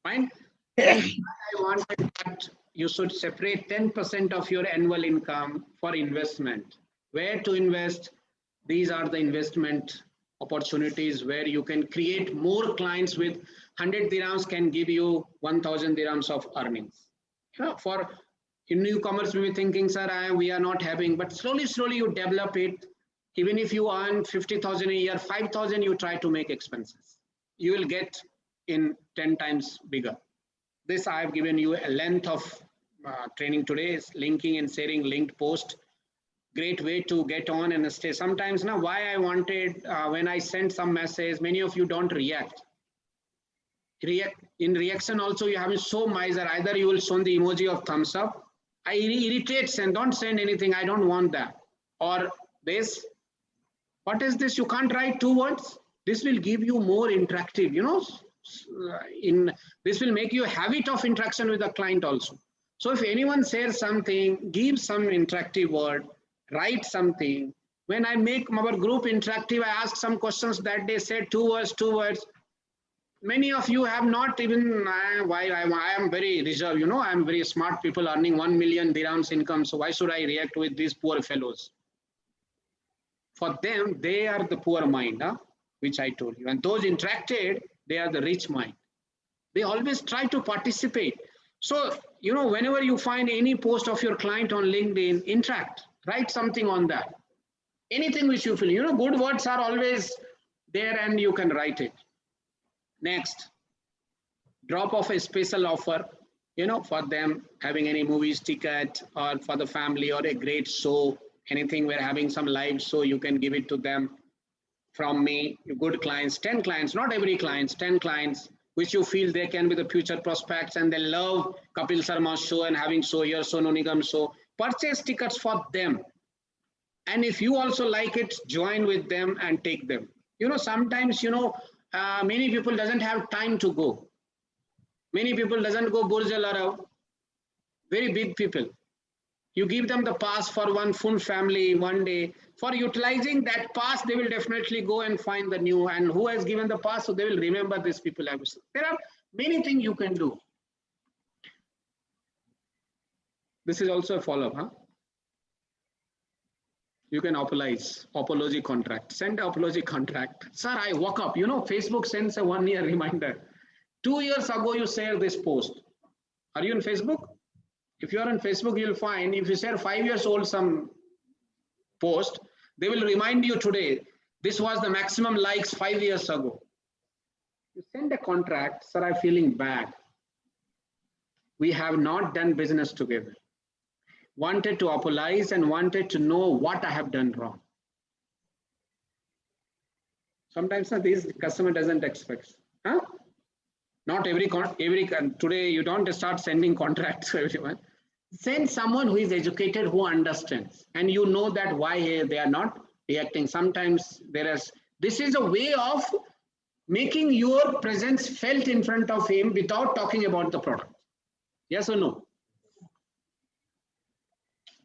Fine. I wanted that you should separate 10% of your annual income for investment. Where to invest? These are the investment opportunities where you can create more clients with 100 dirhams can give you 1000 dirhams of earnings. For newcomers will be thinking, sir, we are not having, but slowly you develop it. Even if you earn 50,000 a year, 5,000 you try to make expenses. You will get in 10 times bigger. This I have given you a length of training today. Is linking and sharing linked post. Great way to get on and stay. Sometimes now why I wanted when I send some message, many of you don't react. In reaction also you have so miser. Either you will show the emoji of thumbs up. I irritates and don't send anything. I don't want that. Or this. What is this? You can't write 2 words. This will give you more interactive. You know, this will make you a habit of interaction with the client also. So if anyone says something, give some interactive word. Write something. When I make our group interactive, I ask some questions that they said 2 words. Many of you have not even, I am very reserved, you know, I am very smart people earning 1 million dirhams income. So why should I react with these poor fellows? For them, they are the poor mind, which I told you. And those interacted, they are the rich mind. They always try to participate. So, you know, whenever you find any post of your client on LinkedIn, interact. Write something on that. Anything which you feel, you know, good words are always there and you can write it. Next, drop off a special offer, you know, for them having any movies ticket or for the family or a great show, anything we're having some live show, you can give it to them from me. Good clients, 10 clients, not every clients, 10 clients, which you feel they can be the future prospects and they love Kapil Sharma's show and having show here, Sonu Nigam show. Purchase tickets for them. And if you also like it, join with them and take them. You know, sometimes, you know, many people doesn't have time to go. Many people doesn't go Burj Al Arab. Very big people. You give them the pass for one full family one day. For utilizing that pass, they will definitely go and find the new. And who has given the pass, so they will remember these people. There are many things you can do. This is also a follow-up, huh? You can apology contract. Send an apology contract. Sir, I woke up. You know, Facebook sends a 1-year reminder. 2 years ago, you shared this post. Are you on Facebook? If you are on Facebook, you'll find if you share 5 years old some post, they will remind you today. This was the maximum likes 5 years ago. You send a contract. Sir, I'm feeling bad. We have not done business together. Wanted to apologize and wanted to know what I have done wrong. Sometimes this customer doesn't expect. Huh? Not every today you don't start sending contracts to everyone. Send someone who is educated, who understands, and you know that why they are not reacting. Sometimes this is a way of making your presence felt in front of him without talking about the product. Yes or no?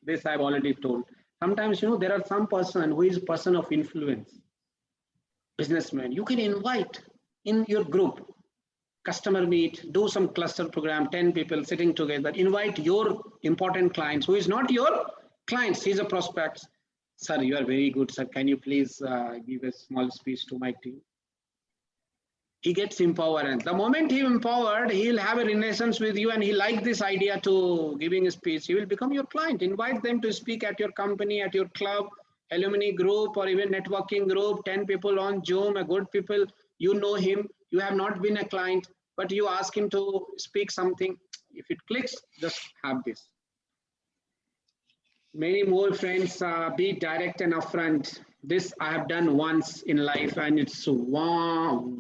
This I've already told. Sometimes, there are some person who is person of influence, businessman. You can invite in your group, customer meet, do some cluster program, 10 people sitting together, invite your important clients who is not your clients, he's a prospect. Sir, you are very good, sir. Can you please give a small speech to my team? He gets empowered, and the moment he empowered, he'll have a renaissance with you, and he like this idea to giving a speech. He will become your client. Invite them to speak at your company, at your club, alumni group, or even networking group. 10 people on Zoom, a good people. You know him. You have not been a client, but you ask him to speak something. If it clicks, just have this. Many more friends, be direct and upfront. This I have done once in life, and it's wow.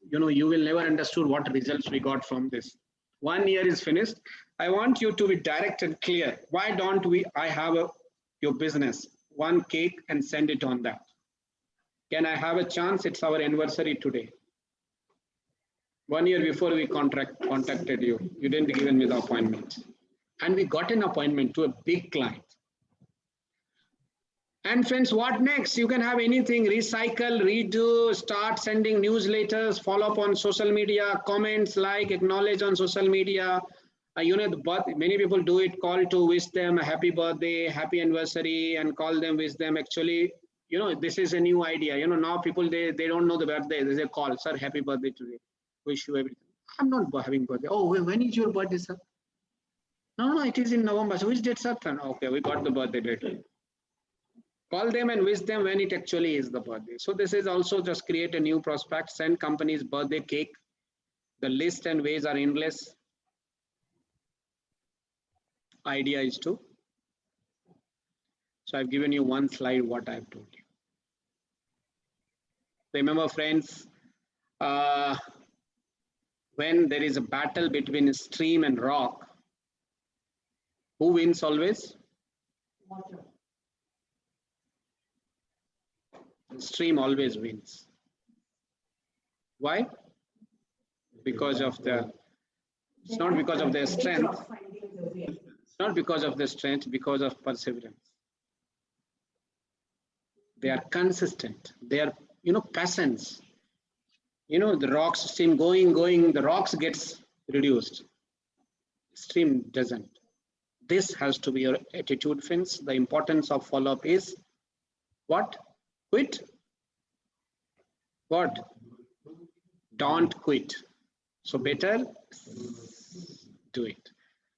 You will never understood what results we got from this. 1 year is finished. I want you to be direct and clear. Why don't I have your business, one cake, and send it on that? Can I have a chance? It's our anniversary today. 1 year before we contacted you, you didn't give me the appointment. And we got an appointment to a big client. And friends, what next? You can have anything, recycle, redo, start sending newsletters, follow up on social media, comments, like, acknowledge on social media. Many people do it, call to wish them a happy birthday, happy anniversary, and call them, wish them. Actually, this is a new idea. Now people, they don't know the birthday. They say, call, sir, happy birthday today. Wish you everything. I'm not having birthday. Oh, when is your birthday, sir? No, it is in November. So which date, sir? Okay, we got the birthday date. Call them and wish them when it actually is the birthday. So this is also just create a new prospect, send companies birthday cake. The list and ways are endless. Idea is to. So I've given you one slide, what I've told you. Remember, friends, when there is a battle between stream and rock, who wins always? Water. Stream always wins. Why? Because of it's not because of their strength. It's not because of their strength, because of perseverance. They are consistent. They are, patience. The rocks stream going, the rocks gets reduced. Stream doesn't. This has to be your attitude, friends. The importance of follow-up is what? Quit. What? Don't quit. So better do it.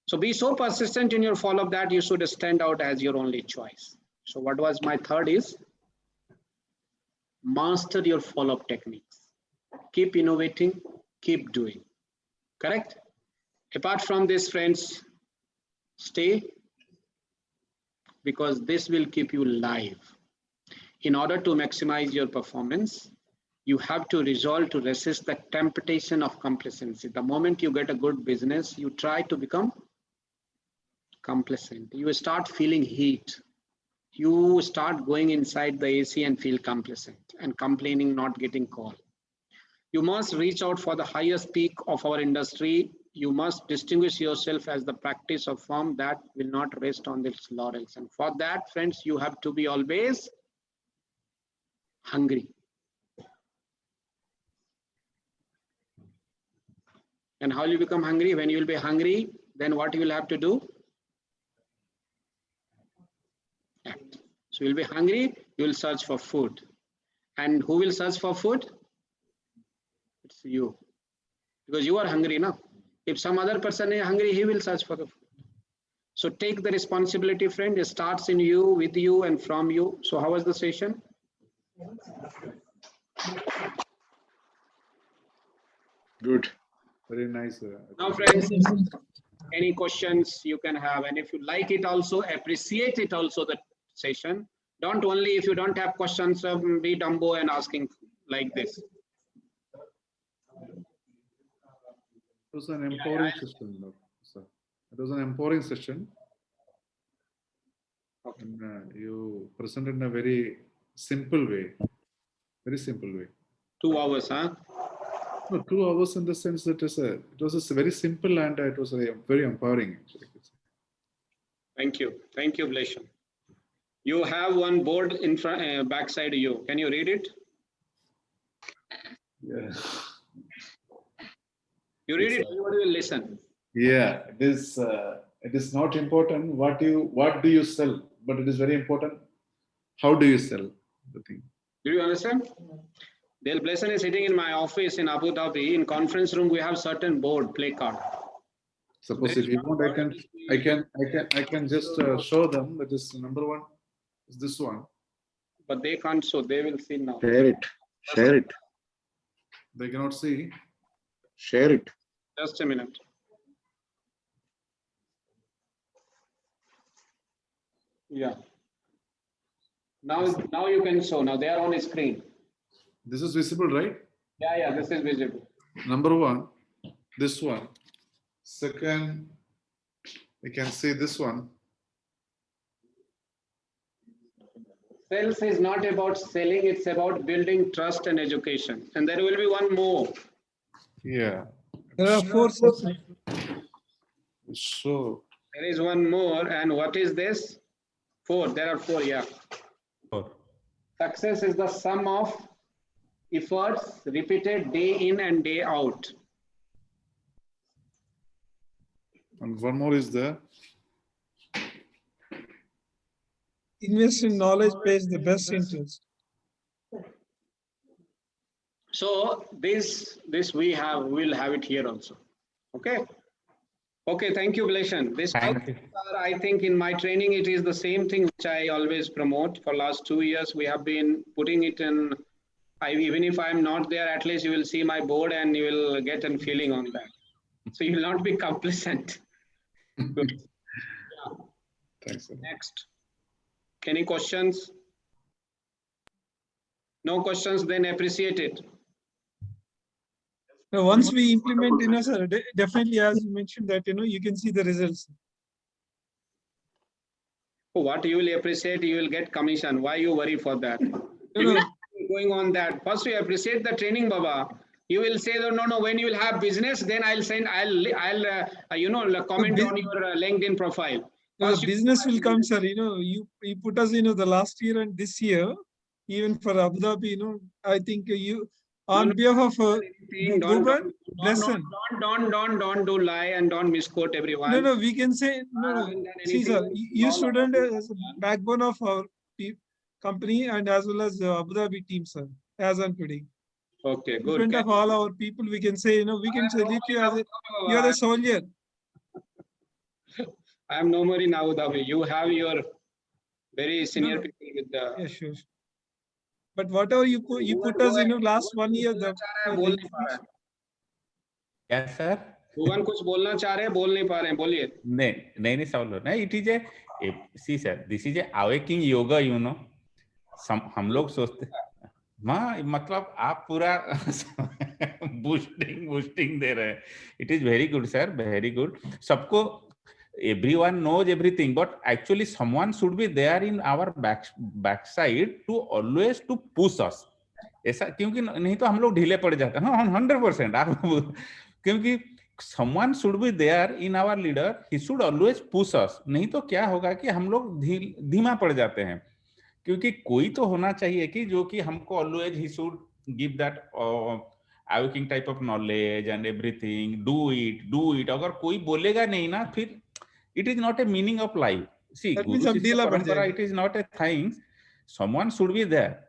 So be so persistent in your follow-up that you should stand out as your only choice. So what was my third is master your follow-up techniques. Keep innovating, keep doing. Correct? Apart from this, friends, stay, because this will keep you live. In order to maximize your performance, you have to resolve to resist the temptation of complacency. The moment you get a good business, you try to become complacent. You start feeling heat. You start going inside the AC and feel complacent and complaining, not getting call. You must reach out for the highest peak of our industry. You must distinguish yourself as the practice of firm that will not rest on its laurels. And for that, friends, you have to be always hungry. And how you become hungry? When you will be hungry, then what you will have to do? Act. So you'll be hungry, you will search for food. And who will search for food? It's you. Because you are hungry now. If some other person is hungry, he will search for the food. So take the responsibility, friend. It starts in you, with you, and from you. So how was the session? Good. Very nice. Now, friends, any questions you can have, and if you like it also, appreciate it also, the session. Don't only, if you don't have questions, be Dumbo and asking like this. It was an empowering session, sir. It was an empowering session. Okay. And, you presented in a very simple way. Very simple way. 2 hours, huh? No, 2 hours in the sense that it was a very simple and it was very empowering. Actually. Thank you. Thank you, Bleshan. You have one board in front, backside you. Can you read it? Yeah. You read it, everybody will listen. Yeah, it is not important what do you sell, but it is very important how do you sell the thing. Do you understand? Dale Blesson is sitting in my office in Abu Dhabi. In conference room, we have certain board play card. Suppose if you want, I can just show them that is number 1 is this one. But they can't show. They will see now. Share it. Share it. They cannot see. Share it. Just a minute. Yeah. Now you can show. Now they are on a screen. This is visible, right? Yeah, this is visible. Number 1, this one. Second, I can see this one. Sales is not about selling, it's about building trust and education. And there will be one more. Yeah. There are 4 sets. So There is one more. And what is this? 4. There are 4, yeah. 4. Success is the sum of efforts repeated day in and day out. and one more is there. Invest in knowledge pays the best interest. So this we'll have it here also. Okay. Okay, thank you, Bleshan. This Thank you. I think in my training it is the same thing which I always promote. For last 2 years we have been putting it in. Even if I'm not there, at least you will see my board and you will get a feeling on that. So you will not be complacent. Good. Thanks. Next. Any questions? No questions, then appreciate it. Now, once we implement, sir, definitely, as you mentioned that, you can see the results. What you will appreciate, you will get commission. Why you worry for that? You will be going on that. First, you appreciate the training, Baba. You will say, no, when you will have business, then I'll comment on your LinkedIn profile. Business will come, sir. You put us, the last year and this year, even for Abu Dhabi, I think you, on behalf of Bhuban, Blesson. Don't do lie and don't misquote everyone. No, we can say, see, sir, you student as a backbone of our company and as well as Abu Dhabi team, sir, as on today. Okay, In good. front of all our people, we can say, we can salute you as you are a soldier. I am no more in Abu Dhabi. You have your very senior people with the. Yeah, sure. But whatever you put us last 1 year. Yes, sir. भुवन कुछ बोलना चाह रहे हैं, बोल नहीं पा रहे हैं, बोलिए. नहीं सवाल नहीं. It is see sir, this is a awakening yoga, हम लोग सोचते मतलब आप पूरा बूस्टिंग दे रहे हैं. It is very good, sir, very good. सबको everyone knows everything, but actually someone should be there in our backside to always to push us. ऐसा क्योंकि नहीं तो हम लोग ढीले पड़ जाते हैं. 100% आप क्योंकि someone should be there in our leader. He should always push us. नहीं तो क्या होगा कि हम लोग धीमा पड़ जाते हैं. क्योंकि कोई तो होना चाहिए कि जो कि हमको always he should give that awakening type of knowledge and everything. Do it. अगर कोई बोलेगा नहीं ना, फिर it is not a meaning of life. See, it is not a thing. Someone should be there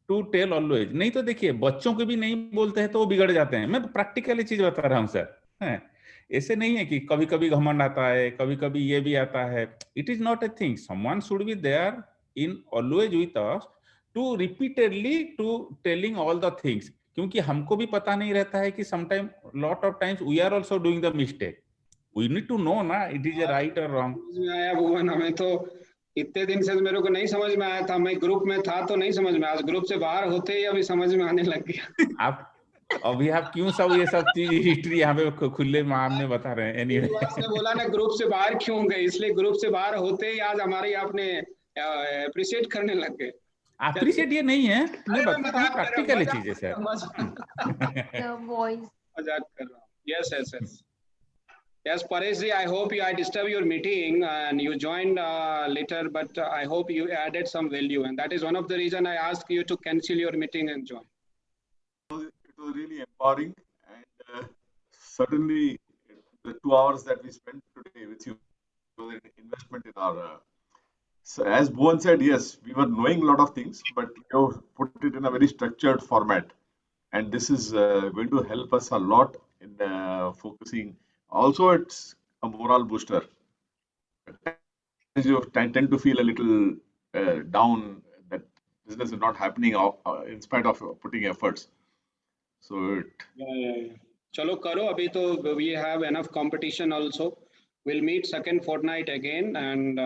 to tell always. नहीं तो देखिए बच्चों को भी नहीं बोलते हैं तो वो बिगड़ जाते हैं. मैं प्रैक्टिकली चीज बता रहा हूँ सर. ऐसे नहीं है कि कभी कभी घमंड आता है, कभी कभी ये भी आता है. It is not a thing. Someone should be there in always with us to repeatedly to telling all the things. क्योंकि हमको भी पता नहीं रहता है कि sometimes lot of times we are also doing the mistake. We need to know ना it is a right or wrong. आया भुवन, हमें तो इतने दिन से मेरे को नहीं समझ में आया था. मैं ग्रुप में था तो नहीं समझ में, आज ग्रुप से बाहर होते ही अभी समझ में आने लग गया. आप अभी आप क्यों सब ये सब चीज हिस्ट्री यहाँ पे खुले में बता रहे हैं. एनीवे बोला ना ग्रुप से बाहर क्यों गए, इसलिए ग्रुप से बाहर होते ही आज हमारी आपने अप्रिशिएट करने लग गए. अप्रिशिएट ये नहीं है, मैं अरे मैं बताता हूँ मजाक कर रहा हूँ, प्रैक्टिकल मजाक चीजें कर रहा हूँ, सर। The voice. मजाक कर रहा हूँ. Yes. Yes, Paresh ji, I hope I disturbed your meeting and you joined later, but I hope you added some value, and that is one of the reason I asked you to cancel your meeting and join. It was really empowering, and certainly the 2 hours that we spent today with you was an investment in our. So as Bhuvan said, yes, we were knowing a lot of things, but we have put it in a very structured format, and this is going to help us a lot in focusing. Also, it's a morale booster. You tend to feel a little down that business is not happening in spite of putting efforts. So it, Chalo karo, abhi to we have enough competition also. We'll meet second fortnight again, and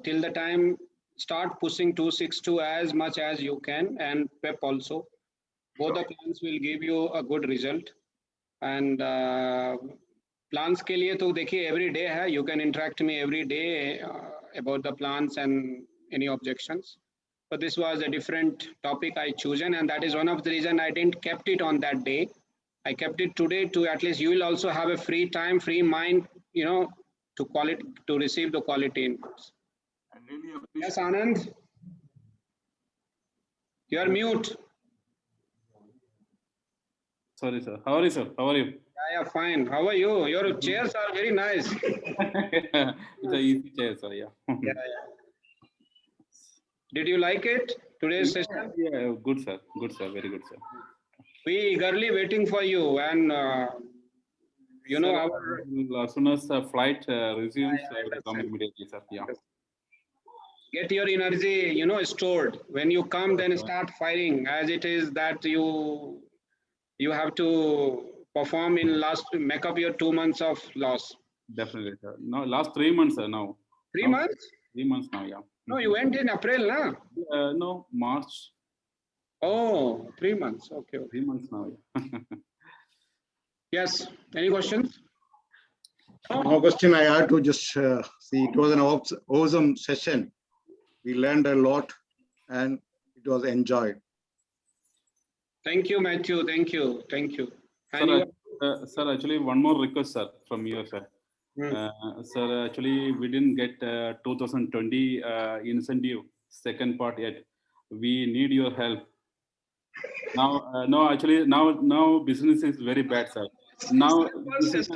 till the time, start pushing 262 as much as you can, and PEP also. Both the plans will give you a good result. And plans के लिए तो देखिए every day है. You can interact me every day about the plans and any objections. But this was a different topic I chosen, and that is one of the reason I didn't kept it on that day. I kept it today to at least you will also have a free time, free mind, to receive the quality inputs. I really Yes, appreciate. Anand. You are mute. Sorry, sir. How are you, sir? How are you? Yeah, fine. How are you? Your chairs are very nice. It's an easy chair, sir. Yeah. Did you like it? Today's session? Yeah, good, sir. Good, sir. Very good, sir. We eagerly waiting for you, and Sir, our as soon as the flight resumes, I I will come understand. immediately, sir. Yeah. get your energy, stored. When you come, then start firing. As it is that you have to perform in make up your 2 months of loss. Definitely, sir. No, last 3 months, sir. Now. 3 Now, months? 3 months now, yeah. No, you went in April, na? No, March. Oh, 3 months. Okay. 3 months now. Yeah. Yes. Any questions? No question. I had to just see. It was an awesome session. We learned a lot, and it was enjoyed. Thank you, Matthew. Thank you. And Sir, sir, actually, one more request, sir, from you, sir. Sir, actually, we didn't get 2020 incentive second part yet. We need your help. Now, no, actually, now business is very bad, sir. Now, this is